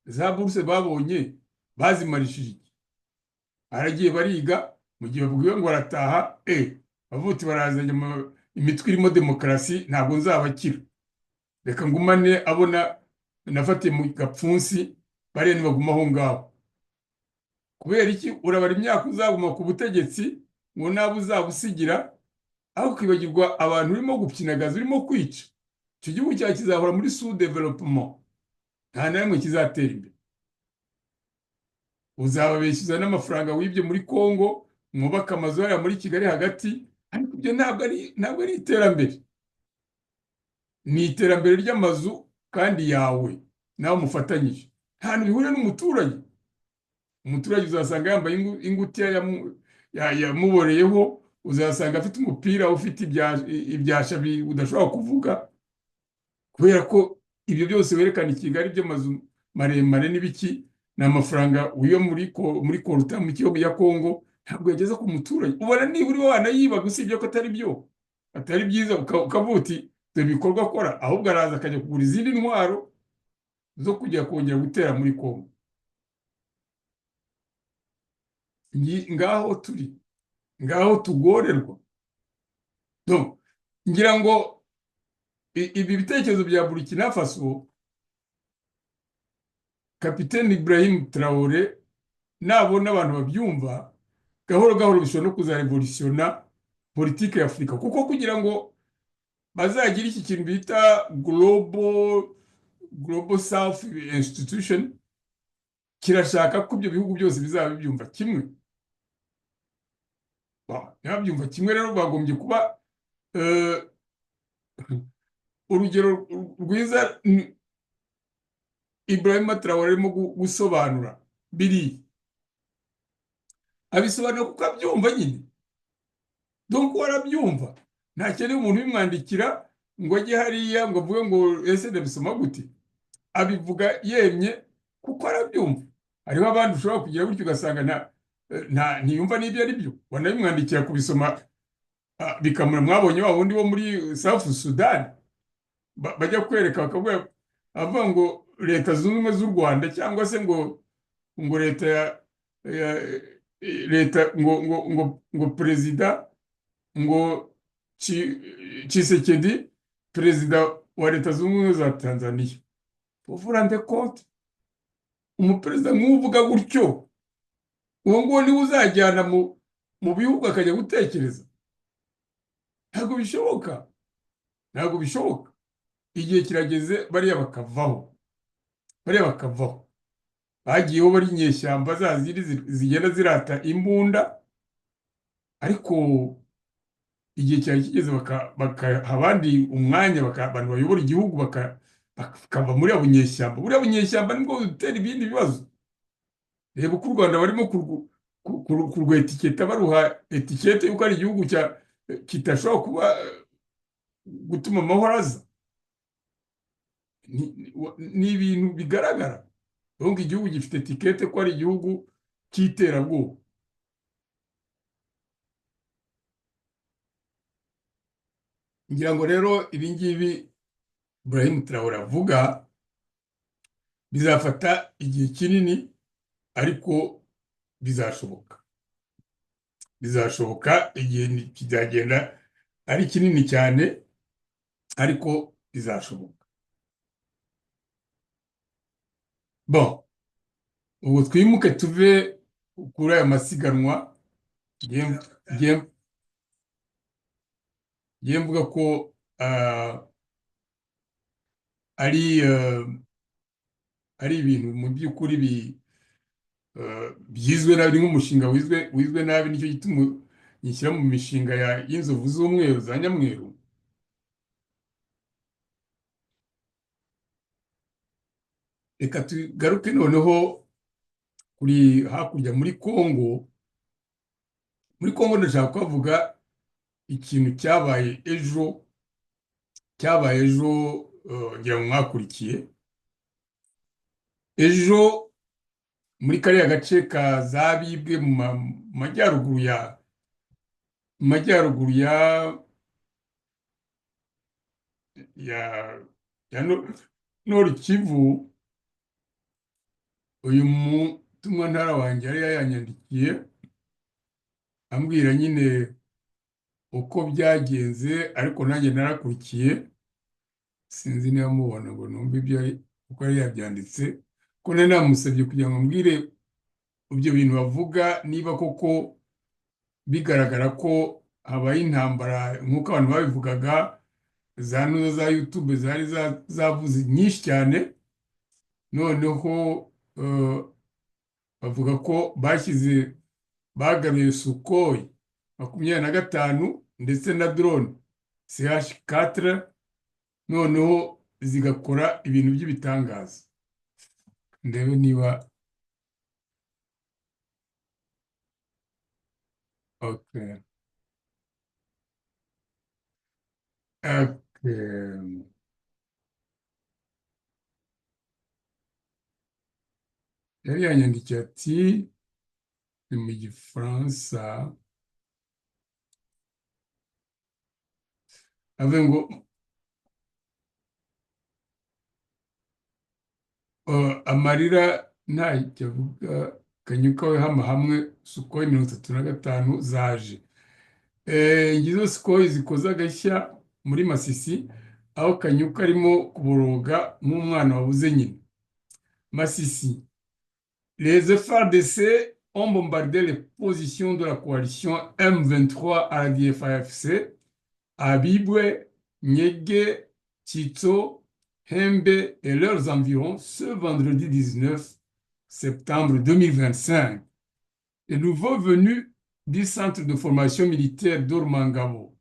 za buruse babonye bazimarishije iki? Aragiye bariga, mu gihe babwiwe ngo arataha, bavuti barazanye imitwe irimo demokarasi, ntabwo nzabakira, reka ngumane abona nafatiye mu gapfunsi, bariya ntibaguma aho ngaho. Kubera iki? Urabara imyaka uzaguma ku butegetsi ngo nabo uzabusigira, aho kwibagirwa abantu urimo gupyinagaza, urimo kwica. Icyo gihugu cyawe kizahora muri sous development, nta na rimwe kizatera imbere. Uzababeshyuza n'amafaranga wibye muri Congo, mwubaka amazu hariya muri Kigali hagati, ariko ibyo ntabwo ari iterambere. Ni iterambere ry'amazu kandi yawe nawe mufatanyije, nta hantu bihuriye n'umuturage. Umuturage uzasanga yambaye ingutiya yamuboreyeho, uzasanga afite umupira ufite ibyasha udashobora kuvuga, kubera ko ibyo byose werekana i Kigali by'amazu maremare n'ibiki, ni amafaranga wiyo muri koruta mu gihugu ya Congo, ntabwo yageze ku muturage. Ubona niba uri wanayiba, usibye ko atari byiza, ukavuga uti dore ibikorwa akora, ahubwo araza akajya kugura izindi ntwaro zo kujya kongera gutera muri Congo. Ngaho tugorerwa. Ngira ngo ibi bitekerezo bya Burkina Faso, Kapiteni Ibrahim Traoré nabona abantu babyumva, gahoro gahoro bishobora no kuzarevolutiona politike ya Afurika, kuko kugira ngo bazagira iki kintu bita Global South Institution, kirashaka ko ibyo bihugu byose bizaba bibyumva kimwe. Ntibabyumva kimwe rero bagombye kuba urugero rwiza. Ibrahim Traoré arimo gusobanura biriya, abisobanura kuko abyumva nyine. Donc warabyumva, ntakeneye umuntu ubimwandikira ngo ajye hariya ngo avuge ngo ese ndabisoma gute. Abivuga yemye kuko arabyumva. Hariho abandi ushobora kugira gutyo ugasanga ntiyumva n'ibyo ari byo, wanabimwandikira kubisoma bikamura. Mwabonye wa wundi wo muri South Sudan bajya kwereka bakavuga, avuga ngo Leta Zunze Ubumwe z'u Rwanda, cyangwa se ngo leta ngo perezida ngo Tshisekedi, perezida wa Leta Zunze Ubumwe za Tanzania. Vous rendez compte? Umuperezida nk'uvuga gutyo, uwo nguwo niwe uzajyana mu bihugu akajya gutekereza? Ntabwo bishoboka, ntabwo bishoboka. Igihe kirageze bariya bakavaho. Bagiyeho bari inyeshyamba zaziri zigenda zirata imbunda, ariko igihe cyari kigeze bakaha abandi umwanya, abantu bayobora igihugu bakava muri abo nyeshyamba. Buriya bunyeshyamba nibwo dutera ibindi bibazo. Reba uko u Rwanda barimo kurwetiketa, baruha etikete yuko ari igihugu kitashobora kuba gutuma amahoro aza. Ni ibintu bigaragara. Donc igihugu gifite etikete ko ari igihugu cy'iterabwoba. Ngira ngo rero ibi ngibi Ibrahim Traoré avuga bizafata igihe kinini, ariko bizashoboka igihe kizagenda ari kinini cyane, ariko bizashoboka. Bon, ubu twimuke tuve kuri aya masiganwa. Ngiye mvuga ko ari ari ibintu mu by'ukuri byizwe nabi, nk'umushinga wizwe nabi. Nicyo gituma nyishyira mu mishinga y'inzovu z'umweru za nyamweru. Reka tugaruke noneho kuri hakurya muri Kongo. Muri Kongo ndashaka kuhavuga ikintu cyabaye ejo, ngira ngo mwakurikiye ejo muri kariya gace ka Zabibwe mu majyaruguru ya Nord Kivu. Uyu mutumwa ntara wanjye yari yanyandikiye ambwira nyine uko byagenze, ariko nanjye narakurikiye. Sinzi niba mubona ngo numve uko yari yabyanditse, ko nari namusabye kugira ngo mbwire ibyo bintu bavuga niba koko bigaragara ko habaye intambara nk'uko abantu babivugaga. Za nuzo za YouTube zari zavuze nyinshi cyane, noneho bavuga ko bagaruye Sukhoi 25 ndetse na drone CH4, noneho zigakora ibintu by'ibitangaza. Ndebe niba okay. Yari yanyandikiye ati, ni mu Gifaransa, avuga ngo amarira ntacyo avuga, Kanyuka we hama hamwe Sukhoi 35 zaje. Ngizo Sukhoi zikoze agashya muri Masisi, aho Kanyuka arimo kuboroga nk'umwana wabuze nyina. Masisi. Les FARDC ont bombardé les positions de la coalition M23 RDF-AFC à Bibwe, Nyege, Tito, Hembe et leurs environs ce vendredi 19 septembre 2025. Les nouveaux venus du centre de formation militaire d'Ormangabo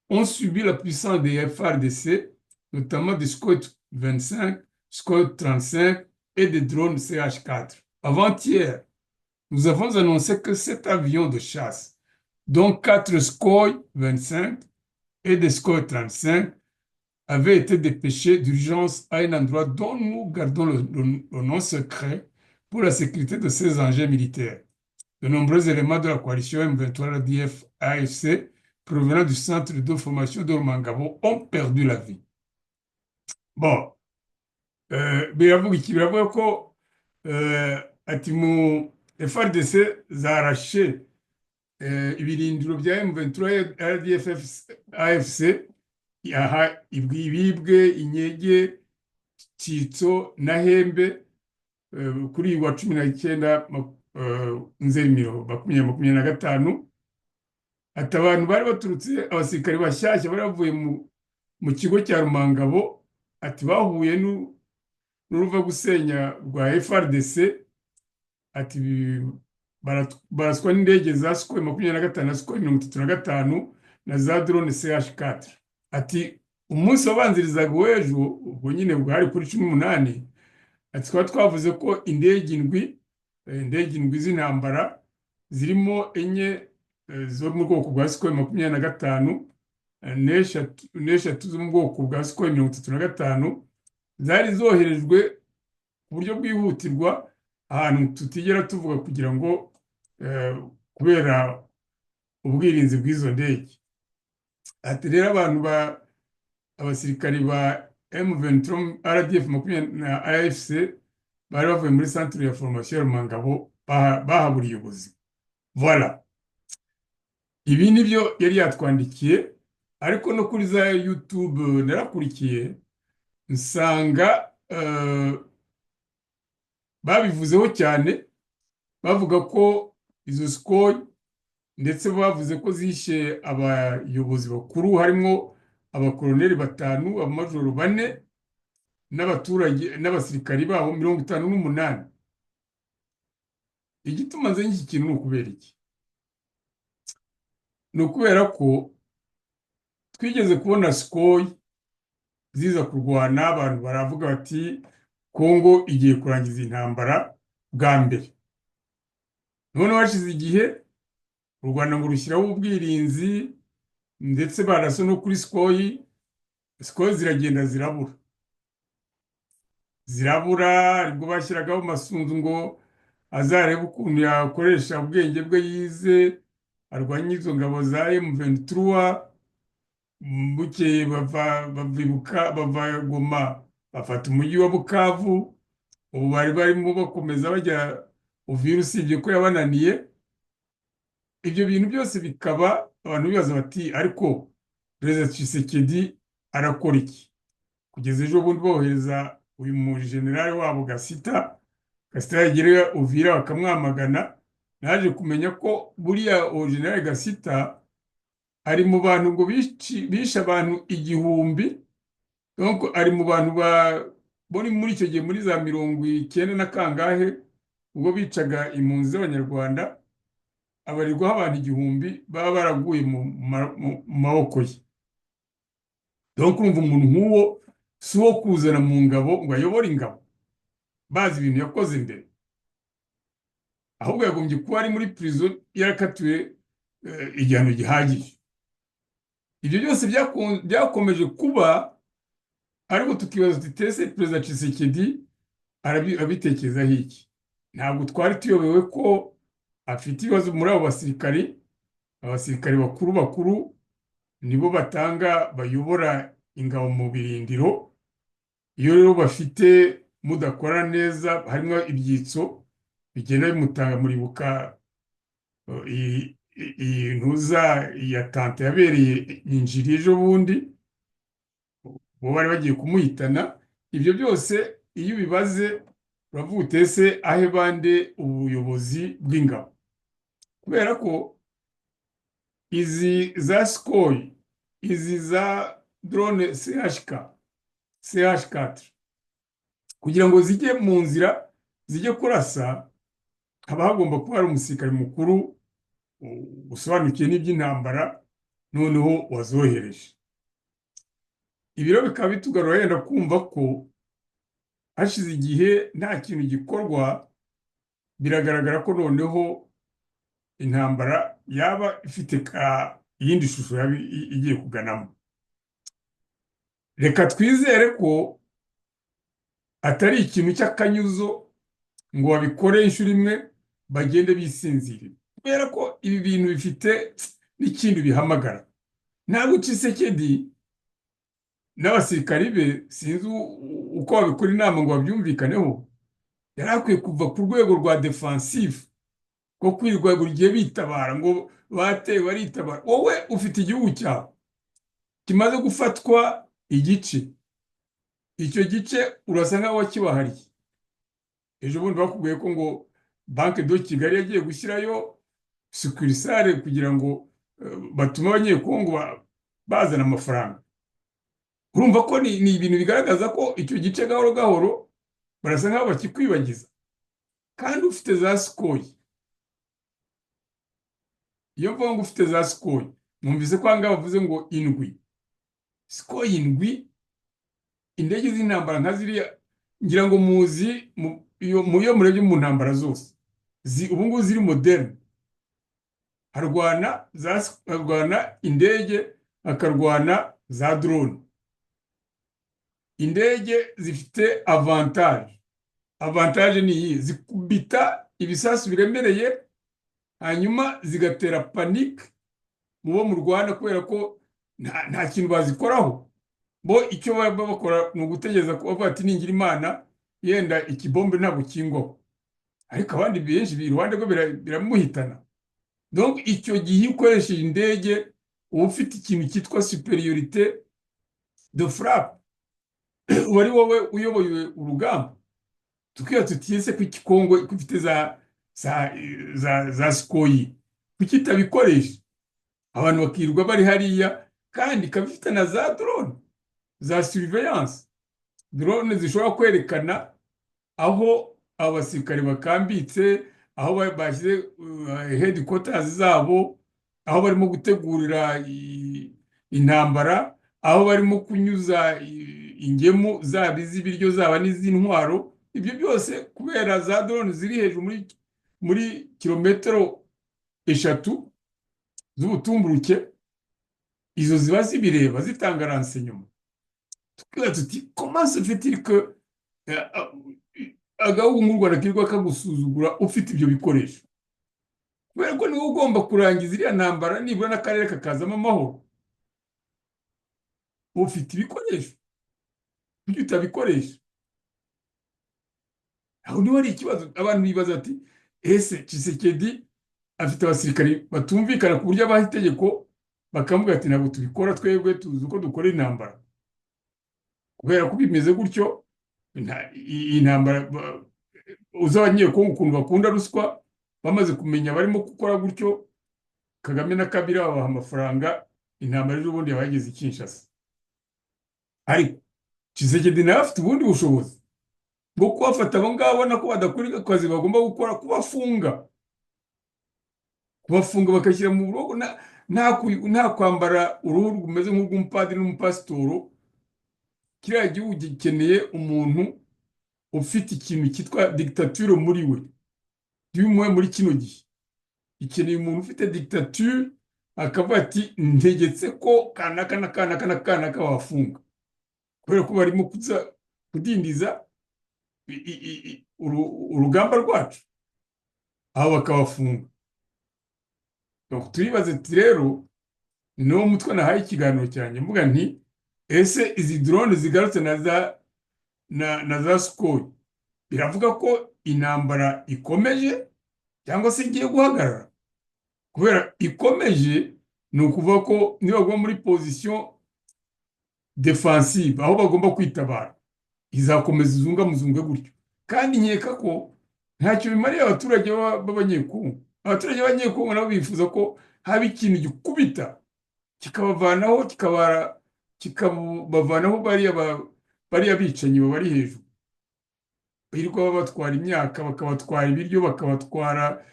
ont subi la puissance des FARDC, notamment des Sukhoi 25, Sukhoi 35 et des drones CH4. Avant-hier, nous avons annoncé que 7 avions de chasse, dont 4 Sukhoi 25 et des Sukhoi 35, avaient été dépêchés d'urgence à un endroit dont nous gardons le nom secret pour la sécurité de ces engins militaires. De nombreux éléments de la coalition M23 RDF AFC provenant du centre de formation d'Ormangabo ont perdu la vie. Bon, biravuga ko ati mu FARDC zarashe ibirindiro bya M23 RDF AFC Ibibwe, Inyege, Tito na Hembe kuri wa 19 Nzeri 2025. Ati abantu bari baturutse, abasirikare bashyashya bari bavuye mu kigo cya Rumangabo, ati bahuye n'uruva gusenya rwa FARDC, ati baraswa n'indege za Sukhoi 25 na Sukhoi 35 na za drone CH4. Ati umunsi wabanzirizaga w'ejo, ubwo nyine bwari kuri 18, ati twavuze ko indege indwi z'intambara zirimo enye zo mu bwoko bwa Sukhoi 25 n'eshatu zo mu bwoko bwa Sukhoi 35 zari zoherejwe ku buryo bwihutirwa ahantu tutigera tuvuga, kugira ngo kubera ubwirinzi bw'izo ndege. Ati rero abasirikari ba M23 RDF na AFC bari bavuye muri centre ya formation Rumangabo bahaburiye ubuzima. Voilà. Ibi nibyo yari yatwandikiye, ariko no kuri za YouTube narakurikiye nsanga babivuzeho cyane, bavuga ko izo Sukhoi, ndetse bavuze ko zishe abayobozi bakuru, harimo abakoloneli 5, abamajoro 4, n'abaturage n'abasirikari babo 58. Igituma nze iki kintu ni ukubera iki? Ni ukubera ko twigeze kubona Sukhoi ziza kurwana, abantu baravuga bati Kongo igiye kurangiza intambara bwa mbere. Noneho hashize igihe u Rwanda ngo rushyiraho ubwirinzi, ndetse barasa no kuri Sukhoi ziragenda zirabura, aribwo bashyiragaho Masunzu ngo azarebe ukuntu yakoresha ubwenge bwe yize arwanya izo ngabo za M23. Bukeye bava Goma bafata umujyi wa Bukavu. Ubu bari barimo bakomeza bajya Uvira, usibye ko yabananiye. Ibyo bintu byose bikaba abantu bibaza bati ariko Perezida Tshisekedi arakora iki? Kugeza ejo bundi bohereza uyu mu generale wabo Gasita yagereye Uvira bakamwamagana. Naje kumenya ko buriya uwo generale Gasita ari mu bantu ngo bishe abantu 1000. Donc ari mu bantu bari muri icyo gihe muri za 90 na kangahe, ubwo bicaga impunzi z'Abanyarwanda, abarirwaho abantu 1000 baba baraguye mu maboko ye. Donc urumva umuntu nk'uwo si uwo kuzana mu ngabo ngo ayobore ingabo bazi ibintu yakoze mbere, ahubwo yagombye kuba ari muri prison yarakatiwe igihano gihagije. Ibyo byose byakomeje kuba, ariko tukibaza tutese Perezida Tshisekedi abitekerezaho iki? Ntabwo twari tuyobewe ko afite ibibazo muri abo basirikari. Abasirikari bakuru nibo bayobora ingabo mu birindiro. Iyo rero bafite mudakora neza, harimo ibyitso bigenda bimutanga. Muribuka iyi ntuza ya tante yabereye Injiri ejo bundi, bo bari bagiye kumuhitana. Ibyo byose iyo ubibaze uravuga utese ahe bande ubuyobozi bw'ingabo, kubera ko izi za Sukhoi, izi za drone CH4 kugira ngo zijye mu nzira zijye kurasa, haba hagomba kuba hari umusirikare mukuru usobanukiwe n'iby'intambara, noneho wazohereje. Ibiro bikaba bitugarura yenda kumva ko hashize igihe nta kintu gikorwa. Biragaragara ko noneho intambara yaba ifite iyindi shusho igiye kuganamo. Reka twizere ko atari ikintu cy'akanyuzo ngo babikore inshuro imwe bagende bisinzirira, kubera ko ibi bintu bifite n'ikindi bihamagara. Ntabwo Tshisekedi n'abasirikari be sinzi uko babikora inama ngo babyumvikaneho. Yari akwiye kuva ku rwego rwa defensive ko kwirirwa buri gihe bitabara ngo batewe baritabara. Wowe ufite igihugu cyawe kimaze gufatwa igice, icyo gice urasa nkaho wakibahariye. Ejo bundi bakubwiye ko ngo Banque de Kigali yagiye gushyirayo succursale kugira ngo batume abanyekongo bazana amafaranga. Urumva ko ni ibintu bigaragaza ko icyo gice gahoro gahoro barasa nkaho bakikwibagiza. Kandi ufite za Sukhoi, iyo mvuga ngo ufite za Sukhoi, mwumvise ko ahangaha bavuze ngo indwi. Sukhoi indwi, indege z'intambara nka ziriya ngira ngo muzi iyo murebye mu ntambara zose ubu ngubu ziri moderne. Harwana indege, hakarwana za drone. Indege zifite avantage ni iyi: zikubita ibisasu biremereye, hanyuma zigatera panique mu bo mu Rwanda, kubera ko nta kintu bazikoraho. Bo icyo baba bakora ni ugutegereza ko bavuga ati ningira Imana yenda ikibombe ntabwo kingwaho, ariko abandi benshi iruhande rwe biramuhitana. Donc icyo gihe ukoresheje indege uba ufite ikintu cyitwa superiorité de frappe, uba ari wowe uyoboye urugamba. Tukiya tutiyese ko Kongo ifite za Sukhoi, kuki itabikoresha? Abantu bakirirwa bari hariya, kandi ikaba ifite na za drone za surveillance. drone zishobora kwerekana aho abasirikare bakambitse, aho bashyize headquarters zabo, aho barimo gutegurira intambara, aho barimo kunyuza ingemu zaba iz'ibiryo zaba n'iz'intwaro. Ibyo byose kubera za drone ziri hejuru muri kilometero 3 z'ubutumburuke, izo ziba zibireba zitanga renseignement. Tukibaza tuti comment se fait-il que agahugu nk'u Rwanda kirirwa kagusuzugura ufite ibyo bikoresho? Kubera ko niwe ugomba kurangiza iriya ntambara nibura n'akarere kakazamo amahoro. Ufite ibikoresho, kuki utabikoresha? Aho niho hari ikibazo. Abantu bibaza bati ese Tshisekedi afite abasirikari batumvikana ku buryo abaha itegeko bakavuga ati ntabwo tubikora, twebwe tuzi uko dukora intambara. Kubera ko bimeze gutyo, iyi ntambara uzi abanyekongo ukuntu bakunda ruswa, bamaze kumenya barimo gukora gutyo, Kagame na Kabila babaha amafaranga, intambara ejo bundi yabageze i Kinshasa. Ariko Tshisekedi nawe afite ubundi bushobozi bwo kubafata abo ngabo abona ko badakora akazi bagomba gukora, kubafunga bakashyira mu buroko, nta kwambara uruhu rumeze nk'urw'umupadiri n'umupasitoro. Kiriya gihugu gikeneye umuntu ufite ikintu cyitwa dictature muri we, by'umwe muri kino gihe ikeneye umuntu ufite dictature, akavuga ati ntegetse ko kanaka na kanaka na kanaka bafunga, kubera ko barimo kudindiza urugamba rwacu, aho bakabafunga. Turibaze tuti rero, niwo mutwe nahaye ikiganiro cyanjye mvuga nti ese izi drone zigarutse na za Sukhoi biravuga ko intambara ikomeje cyangwa se igiye guhagarara? Kubera ikomeje ni ukuvuga ko nibagwa muri position defensive, aho bagomba kwitabara, izakomeza izungamuzunge gutyo. Kandi nkeka ko ntacyo bimariye abaturage b'abanyekongo. Abaturage b'abanyekongo nabo bifuza ko haba ikintu gikubita kikabavanaho, kikabavanaho bariya bicanyi bari hejuru, birirwa babatwara imyaka, bakabatwara ibiryo, bakabatwara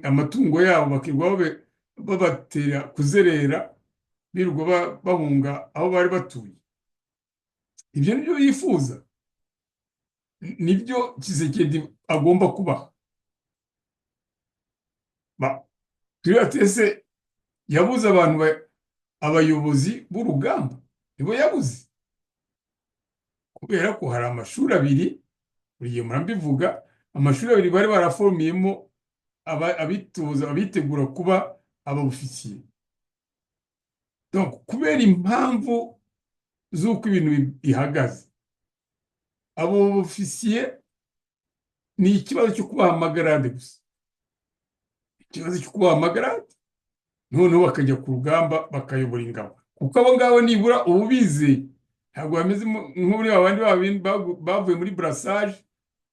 amatungo yabo, bakirirwa babatera kuzerera, birirwa bahunga aho bari batuye. Ibyo nibyo yifuza, nibyo Tshisekedi agomba kubaha. Ese yabuze abayobozi b'urugamba? Nibo yabuze, kubera ko hari amashuri abiri, buri gihe murambivuga, amashuri abiri bari baraforomiyemo abitegura kuba abofisiye. Donc kubera impamvu z'uko ibintu bihagaze, abo bofisiye ni ikibazo cyo kubaha amagarade gusa, ikibazo cyo kubaha amagarade, noneho bakajya ku rugamba bakayobora ingabo, kuko abo ngabo nibura ubu bizeye. Ntabwo bameze nk'uri abandi bavuye muri brassage,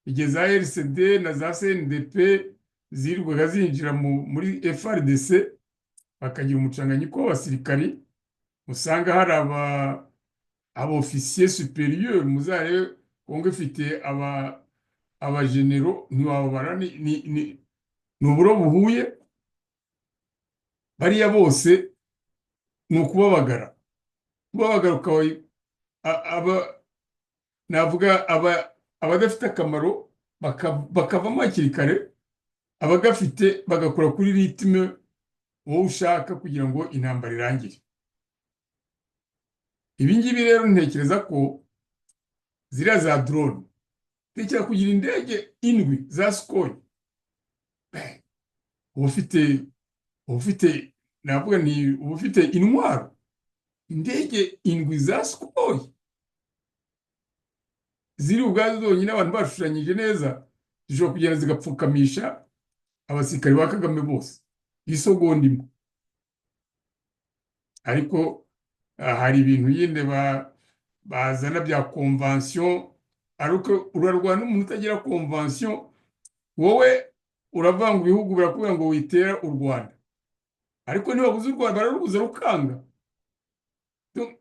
igihe za RCD na za CNDP zirirwaga zinjira muri FRDC, bakagira umucanganyiko w'abasirikari. Usanga hari abofisiye superieur, muzarebe Kongo ifite abagenero ntiwababara, ni uburo buhuye. Bariya bose ni ukubabagara, navuga abadafite akamaro bakavamo hakiri kare, abagafite bagakora kuri ritme wowe ushaka kugira ngo intambara irangire. Ibi ngibi rero ntekereza ko ziriya za drone, tekera kugira indege 7 za Sukhoi, ufite navuga ni ufite intwaro, indege 7 za Sukhoi ziri ubwazo zonyine abantu bashushanyije neza, zishobora kugenda zigapfukamisha abasirikari ba Kagame bose isogonda imwe. Ariko hari ibintu yinde bazana bya convention, ariko urarwana n'umuntu utagira convention, wowe uravanga ibihugu birakubwira ngo witera u Rwanda, ariko nibabuze u Rwanda bararubuza rukanga.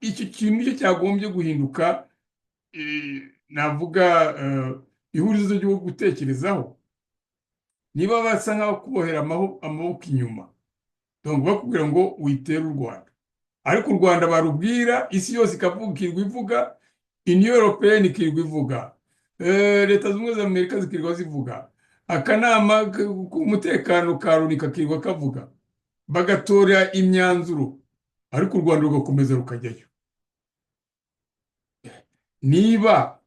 Icyo kintu cyo cyagombye guhinduka, navuga ihurizo ryo gutekerezaho, niba basa nk'aho kubohera amaboko inyuma, donc bakubwira ngo witere u Rwanda, ariko u Rwanda barubwira isi yose ikavugirwa ivuga, Union Européenne ikirirwa ivuga, leta zunze ubumwe za Amerika zikirirwa zivuga, akanama k'umutekano ka Loni kakirirwa kavuga, bagatora imyanzuro, ariko u Rwanda rugakomeza rukajyayo. Niba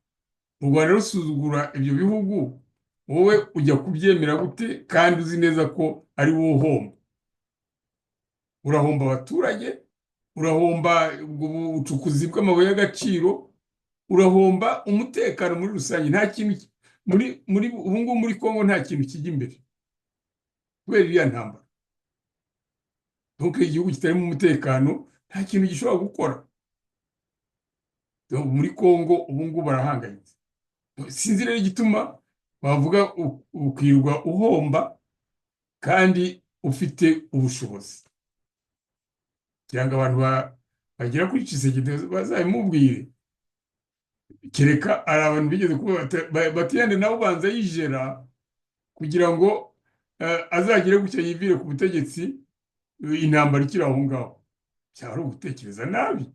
u Rwanda rusuzugura ibyo bihugu, wowe ujya kubyemera gute kandi uzi neza ko ari wowe uhomba? Urahomba abaturage, urahomba ubucukuzi bw'amabuye y'agaciro, urahomba umutekano muri rusange. Nta kintu ubu ngubu muri Kongo nta kintu kijya imbere kubera iriya ntambara. Donc igihugu kitarimo umutekano nta kintu gishobora gukora. Donc muri Kongo ubu ngubu barahangayitse. Sinzi rero igituma bavuga ukirwa uhomba kandi ufite ubushobozi. Cyangwa abantu bagera kuri Tshisekedi bazabimubwire. Kereka ari abantu bigeze kuba batiyande nabo banza yijera kugira ngo azagire gutya yivire ku butegetsi, intambara ikiri aho ngaho. Byari ugutekereza nabi.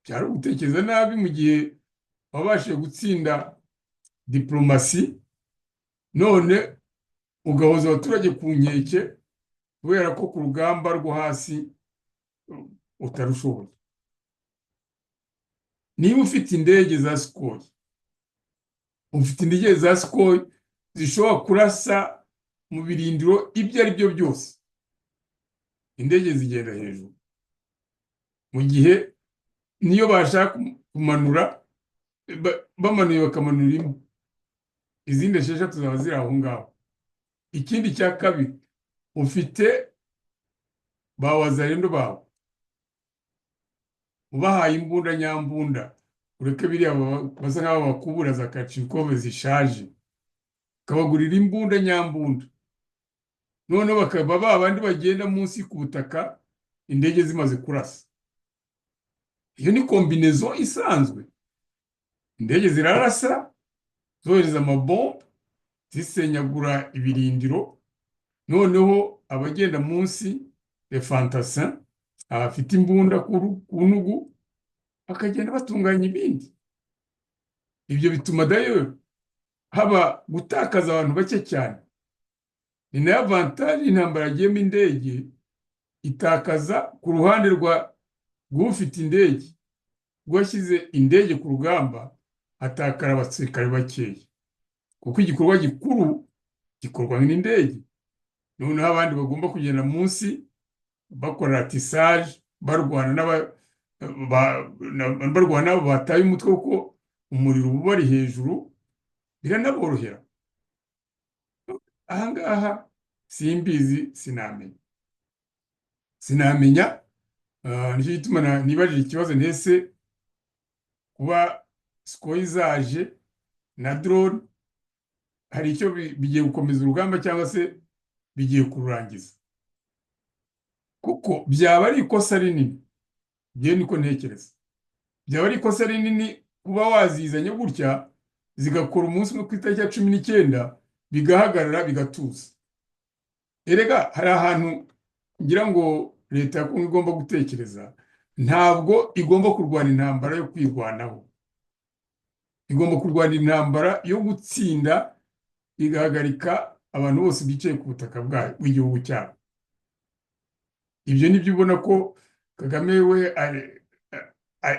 Byari ugutekereza nabi mu gihe wabashije gutsinda diplomasi, none ugahoza abaturage ku nkeke kubera ko ku rugamba rwo hasi utarushoboye. Niba ufite indege za Sukhoi, ufite indege za Sukhoi zishobora kurasa mu birindiro ibyo ari byo byose, indege zigenda hejuru, mu gihe niyo bashaka kumanura bamanuye bakamanura imwe, izindi 6 zaba ziri aho ngaho. Ikindi cya kabiri, ufite ba wazalendo bawe, ubahaye imbunda nyambunda, ureke biriya basa nk'aho bakubura za Kalashnikov zishaje, ukabagurira imbunda nyambunda, noneho bakaba babandi bagenda munsi ku butaka indege zimaze kurasa. Iyo ni kombinezo isanzwe. Indege zirarasa, zohereza amabombe, zisenyagura ibirindiro, noneho abagenda munsi les fantassins, abafite imbunda ku ntugu, bakagenda batunganya ibindi. Ibyo bituma dayo haba gutakaza abantu bake cyane. Ni nayo avantage intambara yagiyemo indege, itakaza ku ruhande rw'ufite indege, rwashyize indege ku rugamba, hatakara abasirikare bakeya, kuko igikorwa gikuru gikorwa n'indege. Noneho abandi bagomba kugenda munsi bakora ratissage, barwana n'abo bataye umutwe kuko umuriro uba bari hejuru, biranaborohera. Ahangaha simbizi, sinamenya. Nicyo gituma nibajije ikibazo, ntese kuba Sukhoi zaje na drone hari icyo bigiye gukomeza urugamba cyangwa se bigiye kururangiza, kuko byaba ari ikosa rinini. Ngewe niko ntekereza, byaba ari ikosa rinini kuba wazizanye gutya zigakora umunsi umwe ku itariki ya 19 bigahagarara bigatuza. Erega hari ahantu ngira ngo leta ya Kongo igomba gutekereza. Ntabwo igomba kurwana intambara yo kwirwanaho, igomba kurwana intambara yo gutsinda, igahagarika abantu bose bicaye ku butaka bw'igihugu cyabo. Ibyo nibyo ubona ko Kagame we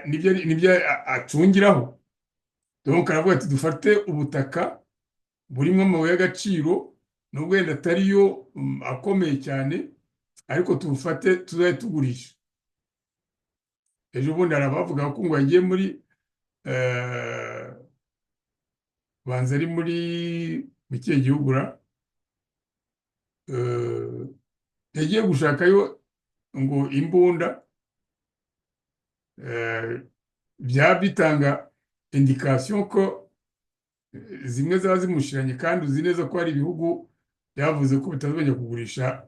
nibyo acungiraho. Donc aravuga ati dufate ubutaka burimo amabuye y'agaciro, nubwo wenda atariyo akomeye cyane, ariko tubufate tuzaye tugurisha. Ejo bundi arabavuga ko ngo yagiye muri banza ari mu kihe gihugu yagiye gushakayo ngo imbunda, byaba bitanga indication ko zimwe zaba zimushiranye, kandi uzi neza ko hari ibihugu byavuze ko bitazongera kugurisha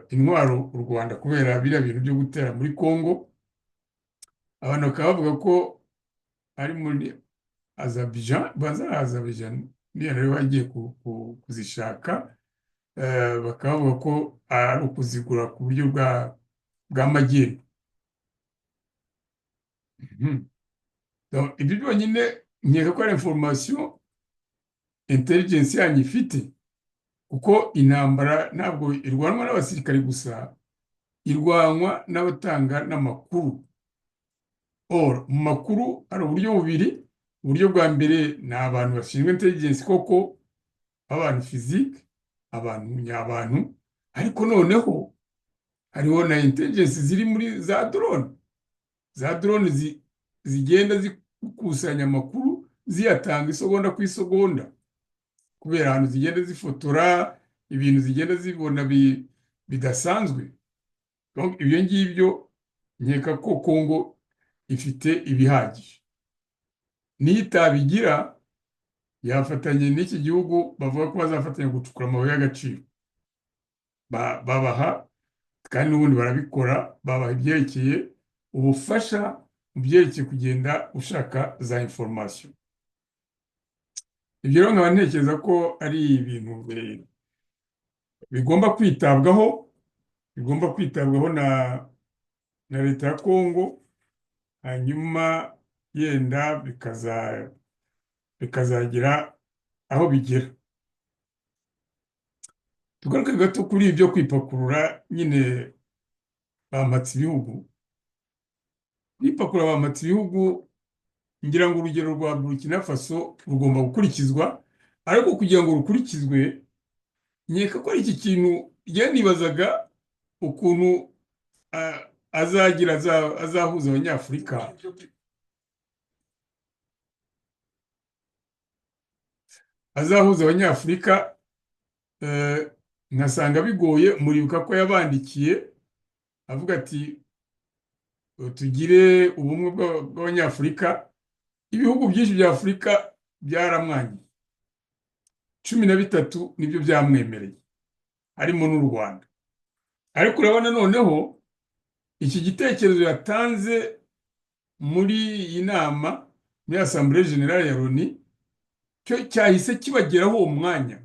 intwaro u Rwanda kubera biriya bintu byo gutera muri Kongo. Abantu bakaba bavuga ko ari muri Azerbaijan, banza ari Azerbaijan, niyo rero bagiye kuzishaka, bakaba bavuga ko ari ukuzigura ku buryo bw'amagendo. Mhm. Donc, ibyo byonyine nkeka ko ari information intelligence yanyu ifite, kuko intambara ntabwo irwanwa n'abasirikari gusa, irwanwa n'abatanga n'amakuru. Or mu makuru hari uburyo bubiri. Uburyo bwa mbere ni abantu bashinzwe intelligence koko, abantu physique, abantu nyabantu, ariko noneho hariho na intelligence ziri muri za drone zigenda zikusanya amakuru ziyatanga isegonda ku isegonda, kubera ahantu zigenda zifotora ibintu zigenda zibona bidasanzwe. Donc ibyo ngibyo nkeka ko Kongo ifite ibihagije. Niyo itabigira yafatanye n'iki gihugu, bavuga ko bazafatanya gucukura amabuye y'agaciro, babaha kandi n'ubundi barabikora, babaha ibyerekeye ubufasha mu byerekeye kugenda ushaka za information. Ibyo rero nkaba ntekereza ko ari ibintu bigomba kwitabwaho na leta ya Kongo, hanyuma yenda bikazagera aho bigera. Tugaruke gato kuri ibyo kwipakurura nyine bamatse ibihugu. Kwipakurura bamatse ibihugu, ngira ngo urugero rwa Burkina Faso rugomba gukurikizwa, ariko kugira ngo rukurikizwe nkeka ko ari iki kintu nibazaga ukuntu azahuza abanyafurika. Azahuza abanyafurika, nkasanga bigoye. Muribuka ko yabandikiye avuga ati tugire ubumwe bw'abanyafurika. Ibihugu byinshi bya Afurika byaramwangiye, 13 nibyo byamwemereye, harimo n'u Rwanda. Ariko urabona noneho iki gitekerezo yatanze muri iyi nama, muri Assemblée Générale ya Loni, cyo cyahise kibageraho uwo mwanya.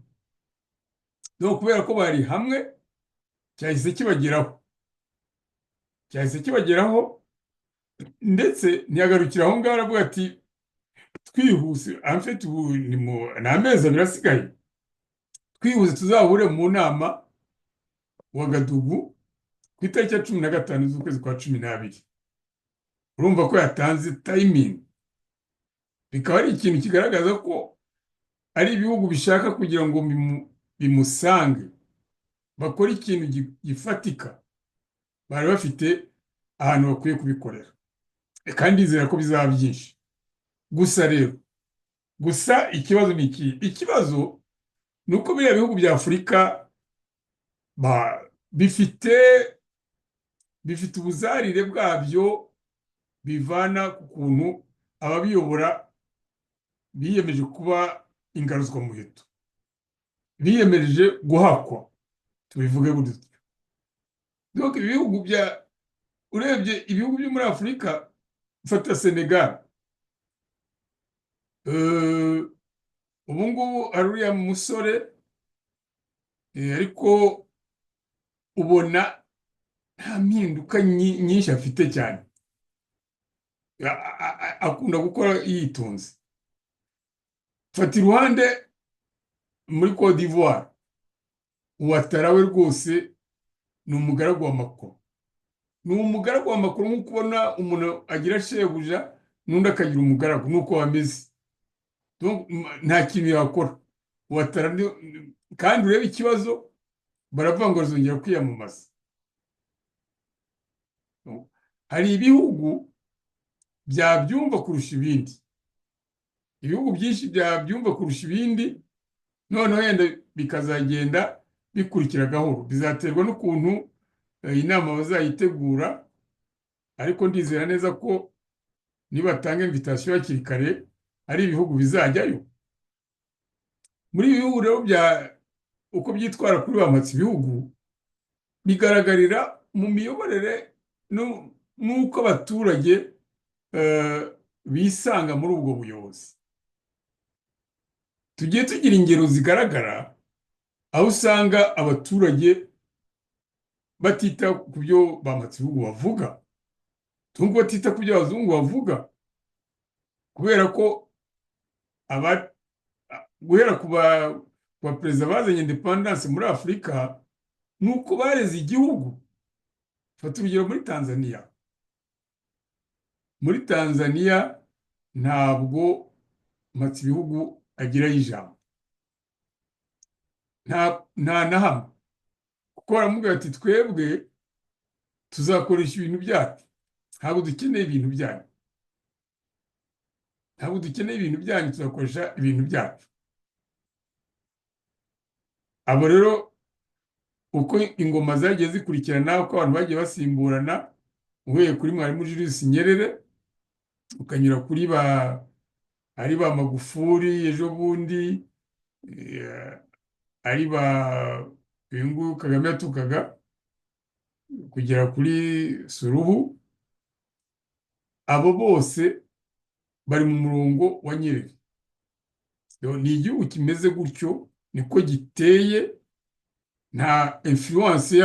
No kubera ko bari hamwe, cyahise kibageraho, ndetse ntiyagarukira aho ngaho, aravuga ati twihuse, en fait ubu ni amezi abiri asigaye, twihuse tuzahure mu nama Wagadugu ku itariki ya 15 z'ukwezi kwa 12. Urumva ko yatanze timing. Bikaba ari ikintu kigaragaza ko ari ibihugu bishaka kugira ngo bimusange, bakora ikintu gifatika. Bari bafite ahantu bakwiye kubikorera, kandi ndizera ko bizaba byinshi. Gusa ikibazo ni iki? Ikibazo ni uko biriya bihugu bya Afurika bifite ubuzarire bwabyo bivana ku kuntu ababiyobora biyemeje kuba ingaruzwamuheto, biyemeje guhakwa, tubivuge gutyo. Donc urebye ibihugu byo muri Afurika, ufata Senegal, ubu ngubu ari uriya musore, ariko ubona nta mpinduka nyinshi afite cyane, akunda gukora yitonze. Fata iruhande muri Côte d'Ivoire, Ouattara we rwose ni umugaragu wa Macron. Nk'uko ubona umuntu agira shebuja n'undi akagira umugaragu, nuko bameze. Donc nta kintu yakora Ouattara, kandi urebe ikibazo, baravuga ngo azongera kwiyamamaza. Hari ibihugu byabyumva kurusha ibindi, ibihugu byinshi byabyumva kurusha ibindi, noneho yenda bikazagenda bikurikira gahoro. Bizaterwa n'ukuntu inama bazayitegura, ariko ndizera neza ko nibatanga invitation hakiri kare ari ibihugu bizajyayo. Muri ibi bihugu rero uko byitwara kuri bamatse ibihugu, bigaragarira mu miyoborere n'uko abaturage bisanga muri ubwo buyobozi. Tugiye tugira ingero zigaragara aho usanga abaturage batita ku byo bamatsibihugu bavuga, tungo batita ku byo abazungu bavuga, kubera ko guhera ku baperezida bazanye independence muri Afurika nuko bareze igihugu. Fata urugero muri Tanzania. Muri Tanzania ntabwo Mpatsibihugu agirayo ijambo, nta na hamwe, kuko baramubwira ati twebwe tuzakoresha ibintu byacu, ntabwo dukeneye ibintu byanyu, ntabwo dukeneye ibintu byanyu, tuzakoresha ibintu byacu. Abo rero uko ingoma zagiye zikurikirana, uko abantu bagiye basimburana, uhereye kuri mwarimu Julius Nyerere ukanyura kuri ari ba Magufuli ejo bundi, ari ba uyu nguyu Kagame yatukaga, kugera kuri Suluhu, abo bose bari mu murongo wa Nyerere. Ni igihugu kimeze gutyo, niko giteye, nta influence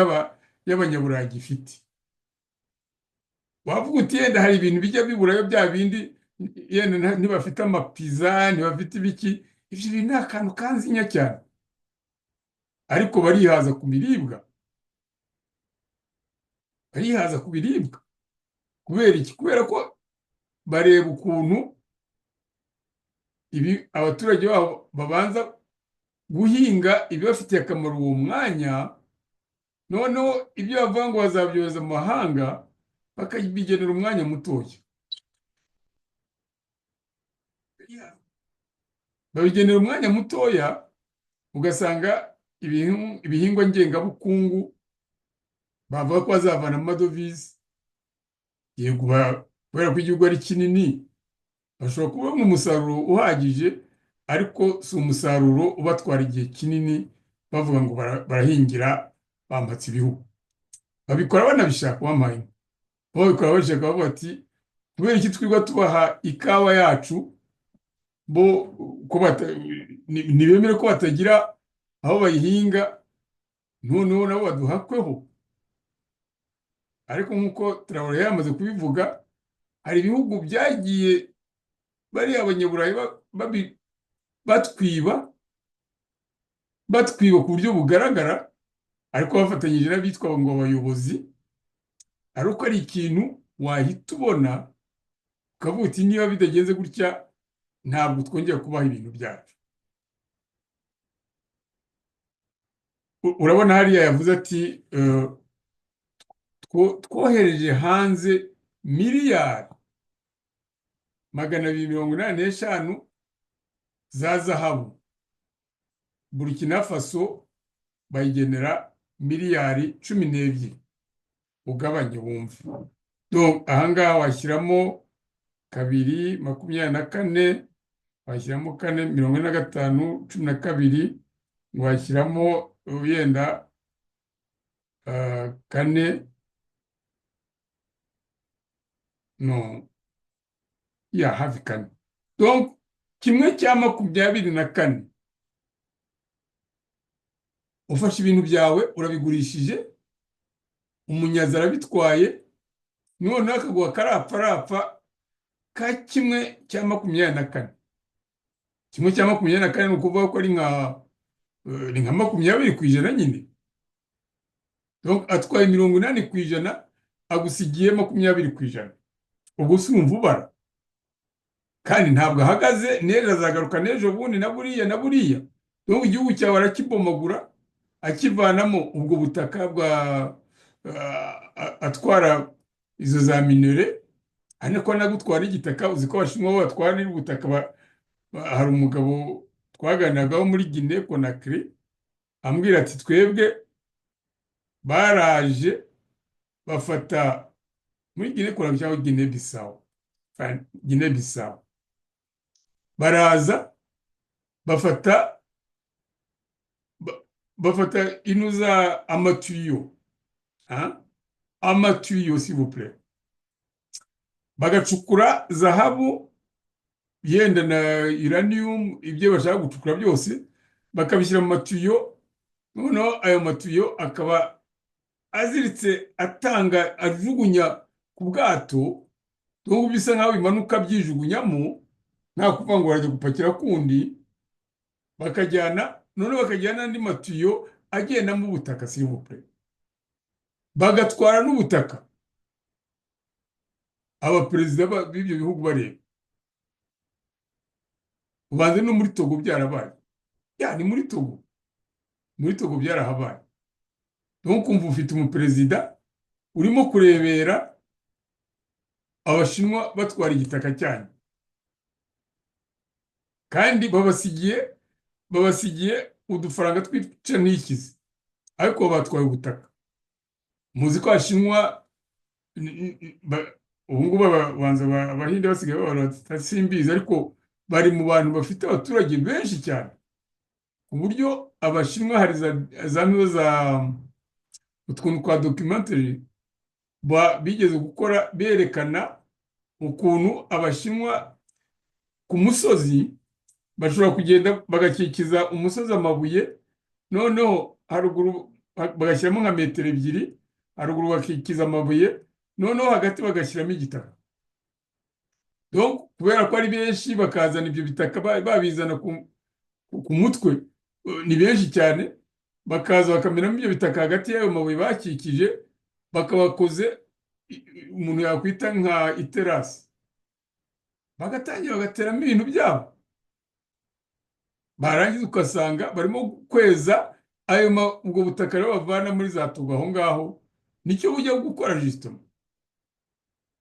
y'abanyaburayi gifite. Wavuga uti yenda hari ibintu bijya biburayo bya bindi, yenda ntibafite amapiza, ntibafite ibiki, ibyo bintu ni akantu kanzinya cyane, ariko barihaza ku biribwa, barihaza ku biribwa. Kubera iki? Kubera ko bareba ukuntu abaturage babo babanza guhinga ibibafitiye akamaro uwo mwanya, noneho ibyo bavuga ngo bazabyohereza mu mahanga bakabigenera umwanya mutoya, babigenera umwanya mutoya, ugasanga ibihingwa ngengabukungu bavuga ko bazavana amadovize, yego kubera ko igihugu ari kinini bashobora kubona umusaruro uhagije, ariko si umusaruro ubatwara igihe kinini bavuga ngo barahingira bambatse ibihugu. Babikora banabishaka bamaye, babikora bashaka bavuga ati kubera iki twirwa tubaha ikawa yacu, bo ko ntibemere ko batagira aho bayihinga, noneho nabo baduhakweho. Ariko nk'uko Traoré yamaze kubivuga, hari ibihugu byagiye bari abanyaburayi batwiba ku buryo bugaragara, ariko bafatanyije n'abitwa ngo abayobozi, ariko ari ikintu wahita ubona ukavuga uti niba bidagenze gutya ntabwo twongera kubaha ibintu byacu. Urabona hariya yavuze ati twohereje hanze miliyari 285 za zahabu, Burkina Faso bayigenera miliyari 12. Ugabanye wumve. Donc ahangaha washyiramo 2 24, washyiramo 4 45, 12, washyiramo yenda 4, no ya hafi 4. Donc 1/24 ufashe ibintu byawe urabigurishije, umunyazi arabitwaye, noneho akaguha karapfa ka 1/24. 1/24 ni ukuvuga ko ari nka 20% nyine. Donc atwaye 80%, agusigiye 20%. Ubwo si umvubara, kandi ntabwo ahagaze, n'ejo azagaruka, n'ejo bundi na buriya. Donc igihugu cyawe arakibomagura, akivanamo ubwo butaka atwara izo za minere, ariko nagutwara igitaka. Uzi ko abashinwa batwara ubutaka. Hari umugabo twaganiragaho muri Guinée Conakry, ambwira ati twebwe baraje bafata muri Guinée Conakry cyangwa Guinée Bissau, baraza bafata inuza amatuyo s'il vous plaît, bagacukura zahabu yenda na uranium ibyo bashaka gucukura byose bakabishyira mu matuyo, noneho ayo matuyo akaba aziritse ajugunya ku bwato, n'ubu bisa nk'aho bimanuka byijugunyamo, nta kuvuga ngo barajya gupakira kundi, noneho bakajyana n'andi matuyo agendamo ubutaka, s'il vous plaît, bagatwara n'ubutaka. Abaperezida b'ibyo bihugu bareba, ubanze no muri Togo byarabaye, ni muri Togo byarahabaye. Donc kumva ufite umuperezida urimo kurebera Abashinwa batwara igitaka cyanyu, kandi babasigiye udufaranga twica n'ikizi, ariko batwaye ubutaka. Muzi ko Abashinwa ubu ngubu Abahinde basigaye batasimbizi, ariko bari mu bantu bafite abaturage benshi cyane, ku buryo Abashinwa hari za utuntu twa documentary bigeze gukora berekana ukuntu Abashinwa ku musozi bashobora kugenda bagakikiza umusozi amabuye, noneho haruguru bagashyiramo nka metero 2, haruguru bakikiza amabuye, noneho hagati bagashyiramo igitaka. Donc kubera ko ari benshi bakazana ibyo bitaka babizana ku mutwe, ni benshi cyane, bakaza bakamenamo ibyo bitaka hagati y'ayo mabuye bakikije, bakabakoze umuntu yakwita nka iterasi, bagatangira bagateramo ibintu byabo, barangiza ugasanga barimo kweza ubwo butaka rero bavana muri za Togo aho ngaho. Nicyo bujya gukora justement,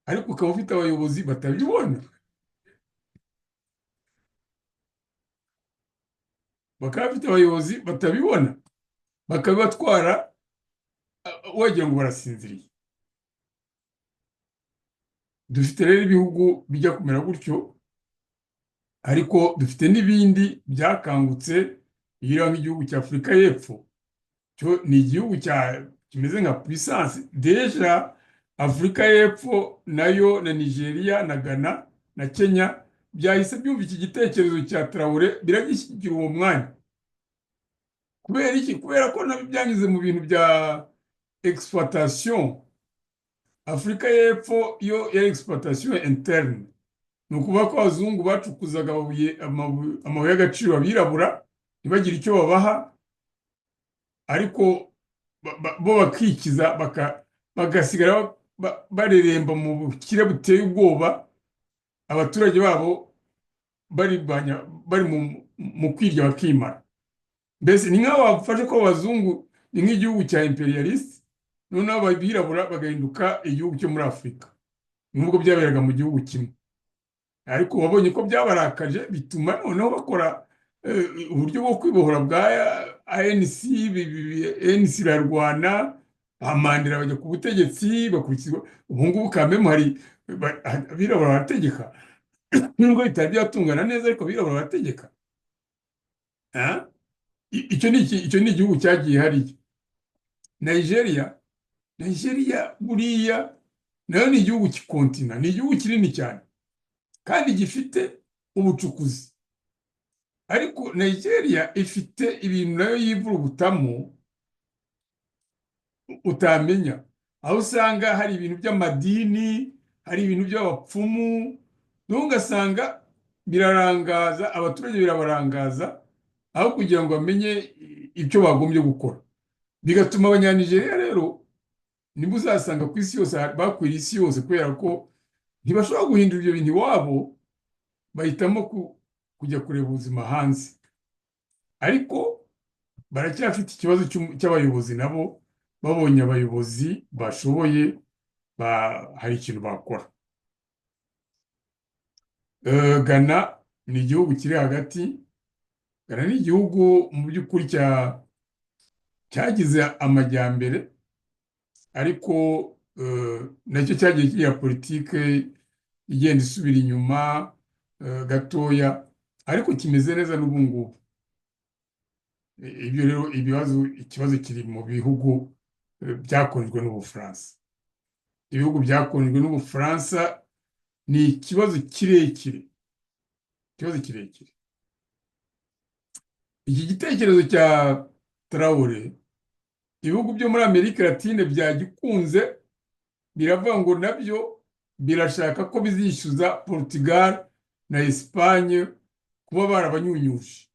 ariko ukaba ufite abayobozi batabibona, bakabibatwara wagira ngo barasinziriye. Dufite rero ibihugu bijya kumera gutyo, ariko dufite n'ibindi byakangutse, bigiraho nk'igihugu cya Afurika y'Epfo. Cyo ni igihugu kimeze nka puissance. Deja Afurika y'Epfo nayo na Nigeria na Ghana na Kenya byahise byumva iki gitekerezo cya Traoré, biragishyigikira uwo mwanya. Kubera iki? Kubera ko nabyo byanyuze mu bintu bya exploitation. Afurika y'Epfo yo ya exploitation interne, ni ukuvuga ko abazungu bacukuzaga amabuye y'agaciro abirabura ntibagire icyo babaha, ariko bo bakikiza bagasigara bareremba mu bukire buteye ubwoba, abaturage babo bari mu kwirya bakimara. Mbese ni nk'aho bafashe ko abazungu ni nk'igihugu cya imperialiste, noneho abirabura bagahinduka igihugu cyo muri Afurika, nubwo byaberaga mu gihugu kimwe. Ariko wabonye ko byabarakaje, bituma noneho bakora uburyo bwo kwibohora bwa ANC irarwana, Mandela bajya ku butegetsi bakurikizwa. Ubu ngubu kameme hari abirabura barategeka, nubwo bitari byatungana neza, ariko abirabura barategeka. Icyo ni igihugu cyagiye hariya. Nigeria buriya nayo ni igihugu cy'ikontina, ni igihugu kinini cyane kandi gifite ubucukuzi, ariko Nigeria ifite ibintu nayo yivurugutamo utamenya, aho usanga hari ibintu by'amadini, hari ibintu by'abapfumu, ugasanga birarangaza abaturage, birabarangaza aho kugira ngo bamenye icyo bagombye gukora. Bigatuma Abanyanigeria rero niba uzasanga ku isi yose bakwira isi yose, kubera ko ntibashobora guhindura ibyo bintu iwabo, bahitamo kujya kureba ubuzima hanze. Ariko baracyafite ikibazo cy'abayobozi, nabo babonye abayobozi bashoboye hari ikintu bakora. Ghana ni igihugu kiri hagati. Ghana ni igihugu mu by'ukuri cyagize amajyambere, ariko nacyo cyagiye kigira politike igenda isubira inyuma gatoya, ariko kimeze neza n'ubu ngubu. Ibyo rero ikibazo kiri mu bihugu byakonjwe n'Ubufaransa. Ibihugu byakonjwe n'Ubufaransa ni ikibazo kirekire, ikibazo kirekire. Iki gitekerezo cya Traore ibihugu byo muri Amerika Latine byagikunze, biravuga ngo nabyo birashaka ko bizishyuza Portugal na Espagne kuba barabanyunyuje.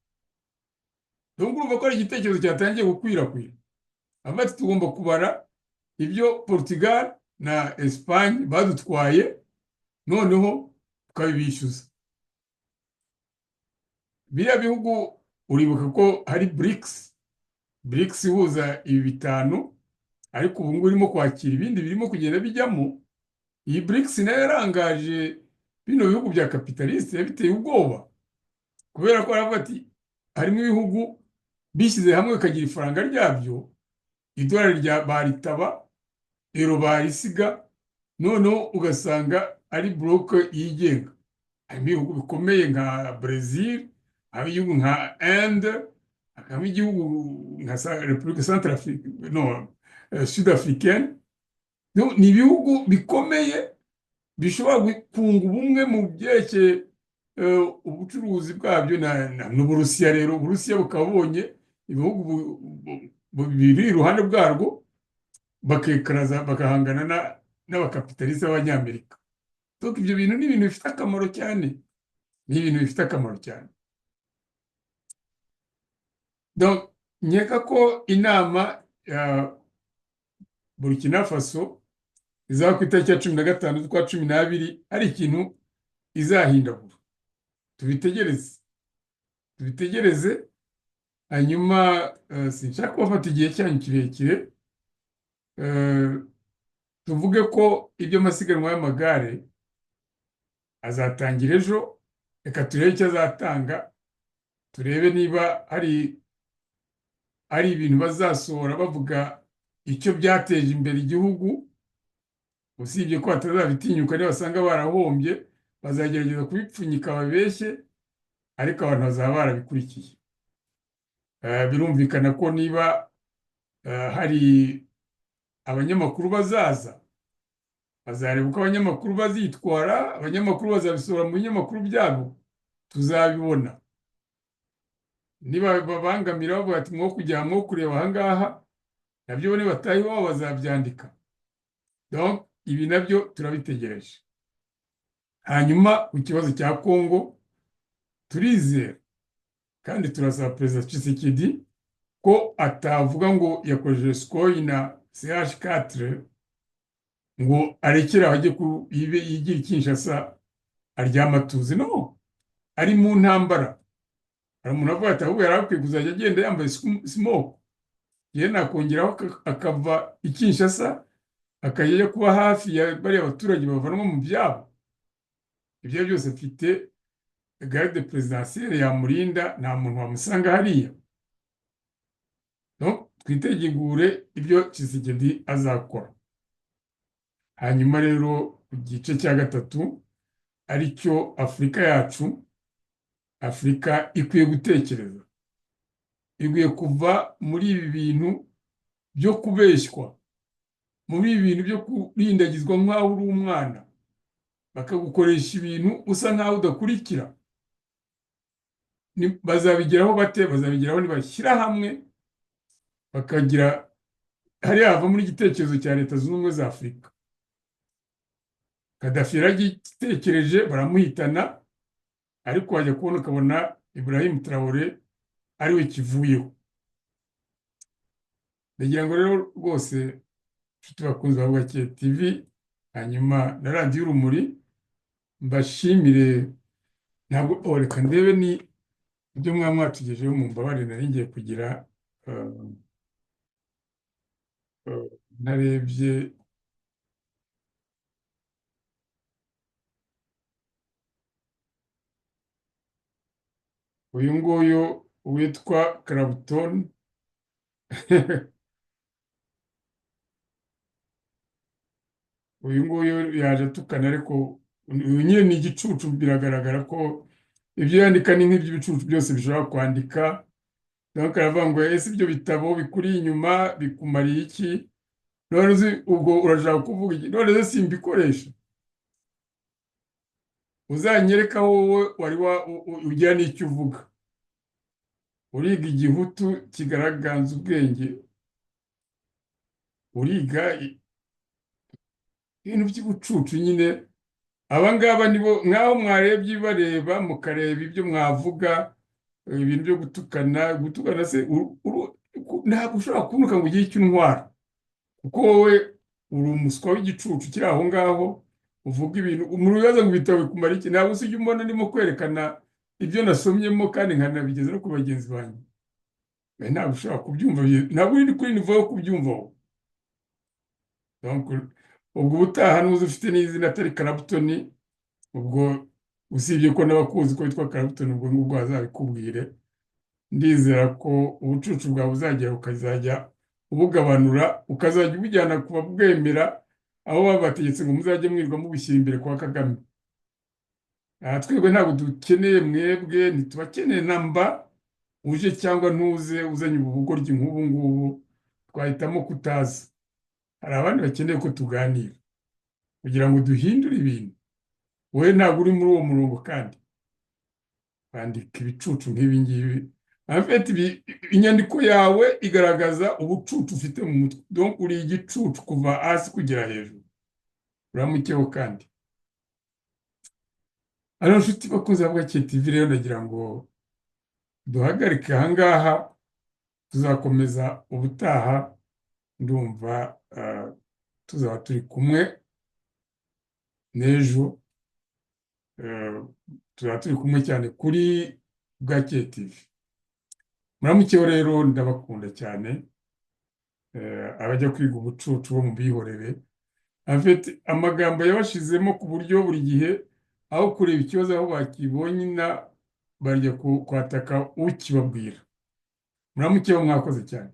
Donc urumva ko ari igitekerezo cyatangiye gukwirakwira. Abati tugomba kubara ibyo Portugal na Espagne badutwaye, noneho tukabibishyuza. Biriya bihugu uribuka ko hari BRICS ihuza ibi bitanu, ariko ubu ngubu irimo kwakira ibindi birimo kugenda bijyamo. Iyi BRICS nayo yarangaje bino bihugu bya kapitaliste, biteye ubwoba, kubera ko aravuga ati harimo ibihugu bishyize hamwe bikagira ifaranga ryabyo, idolari rya baritaba, euro barisiga, noneho ugasanga ari bloke yigenga. Harimo ibihugu bikomeye nka Brazil, harimo igihugu nka Inde, harimo igihugu nka Repubulika Centrafrique, no, Sud-Africaine. Ni ibihugu bikomeye bishobora kunga ubumwe mu byerekeye ubucuruzi bwabyo n'Uburusiya. Rero Uburusiya bukaba bubonye ibihugu biri iruhande bwarwo, bakekaraza bakahangana n'abakapitaliste b'Abanyamerika. Donc ibyo bintu ni ibintu bifite akamaro cyane, ni ibintu bifite akamaro cyane. Donc nkeka ko inama ya Burkina Faso izaba ku itariki ya 15 z'ukwa 12 ari ikintu izahindagura. Tubitegereze, hanyuma sinshaka kubafata igihe cyanyu kirekire. Tuvuge ko ibyo masiganwa y'amagare azatangira ejo, reka turebe icyo azatanga, turebe niba ari ibintu bazasohora bavuga icyo byateje imbere igihugu. Usibye ko batazabitinyuka, niba basanga barahombye bazagerageza kubipfunyika babeshye, ariko abantu bazaba barabikurikiye. Birumvikana ko niba hari abanyamakuru bazaza, bazareba uko abanyamakuru bazitwara, abanyamakuru bazabisohora mu binyamakuru byabo, tuzabibona. Niba babangamira bavuga ati mwo kujya mwo kureba ahangaha, nabyo bone batahi wabo bazabyandika. Donc ibi nabyo turabitegereje. Hanyuma ku kibazo cya Kongo, turizera kandi turasaba Perezida Tshisekedi ko atavuga ngo yakoresheje SCOI na CH4 ngo arekera ajye yigira Kinshasa aryama tuzi. No, ari mu ntambara. Hari umuntu avuga ati ahubwo yari akwiye kuzajya agenda yambaye smoke, ye nakongeraho akava i Kinshasa akajya kuba hafi ya bariya abaturage bavanwa mu byabo. Ibyo byose afite garde presidentielle yamurinda, nta muntu wamusanga hariya. No, twitegure ibyo Tshisekedi azakora. Hanyuma rero ku gice cya gatatu, aricyo Afurika yacu, Afurika ikwiye gutekereza, ikwiye kuva muri ibi bintu byo kubeshywa, muri ibi bintu byo kurindagizwa nk'aho uri umwana, bakagukoresha ibintu usa nk'aho udakurikira. Bazabigeraho bate? Bazabigeraho nibashyira hamwe bakagira hariya hava muri igitekerezo cya Leta Zunze Ubumwe za Afurika. Kadafi yaragitekereje baramuhitana, ariko wajya kubona ukabona Ibrahim Traore ariwe kivuyeho. Ndagira ngo rero rwose nshuti bakunzi ba Bwakeye TV, hanyuma na radiyo Urumuri, mbashimire. Ntabwo reka ndebe ni ibyo mwatugejeho mu mbabare nari ngiye kugira narebye. Uyu nguyu witwa Clapton uyu nguyu yaje atukana, ariko uyu nyine ni igicucu. Biragaragara ko ibyo yandika ni nk'iby'ibicucu byose bishobora kwandika. Donc aravuga ngo ese ibyo bitabo bikuri inyuma bikumariye iki? None ubwo urashaka kuvuga iki? None se simbikoresha? uzanyereka aho wowe ugira n'icyo uvuga. Uriga igihutu kigaragaza ubwenge, uriga ibintu by'ubucucu nyine. Aba ngaba nibo nk'aho mwarebye bareba mukareba ibyo mwavuga, ibintu byo gutukana se ntabwo ushobora kunuka ngo ugire icyo untwara, kuko wowe uri umuswa w'igicucu kiri aho ngaho uvuga ibintu umuntu wibaza ngo ibitabo bikumara iki. Ntabwo usijya umbona ndimo kwerekana ibyo nasomyemo kandi nkanabigeza no ku bagenzi banjye. Ntabwo ushobora kubyumva, ntabwo uri kuri nivo yo kubyumva wowe. Ubwo ubutaha nuza ufite n'izina atari Clapton, ubwo usibye ko n'abakuzi ko witwa Clapton, ubwo ngubwo bazabikubwire. Ndizera ko ubucucu bwawe uzagera ukazajya ubugabanura, ukazajya ubujyana ku babwemera, aho babategetse ngo muzajye mwirwa mubishyira imbere kwa Kagame. Twebwe ntabwo dukeneye mwebwe, ntitubakeneye namba. Uje cyangwa ntuze uzanye ubu bugoryi nk'ubu ngubu, twahitamo kutaza. Hari abandi bakeneye ko tuganira kugira ngo duhindure ibintu. Wowe ntabwo uri muri uwo murongo, kandi bandika ibicucu nk'ibi ngibi. Inyandiko yawe igaragaza ubucucu ufite mu mutwe. Donc uri igicucu kuva hasi kugera hejuru. Uramukeho kandi. Hano nshuti bakunze bavuga TV rero, ndagira ngo duhagarike aha ngaha, tuzakomeza ubutaha. Ndumva tuzaba turi kumwe n'ejo, tuzaba turi kumwe cyane kuri Bwakeye TV. Muramukeho rero, ndabakunda cyane. Abajya kwiga ubucucu bo mubihorere. Amagambo yabashizemo ku buryo buri gihe aho kureba ikibazo aho bakibonye barya kwataka ukibabwira. Muramukeho, mwakoze cyane.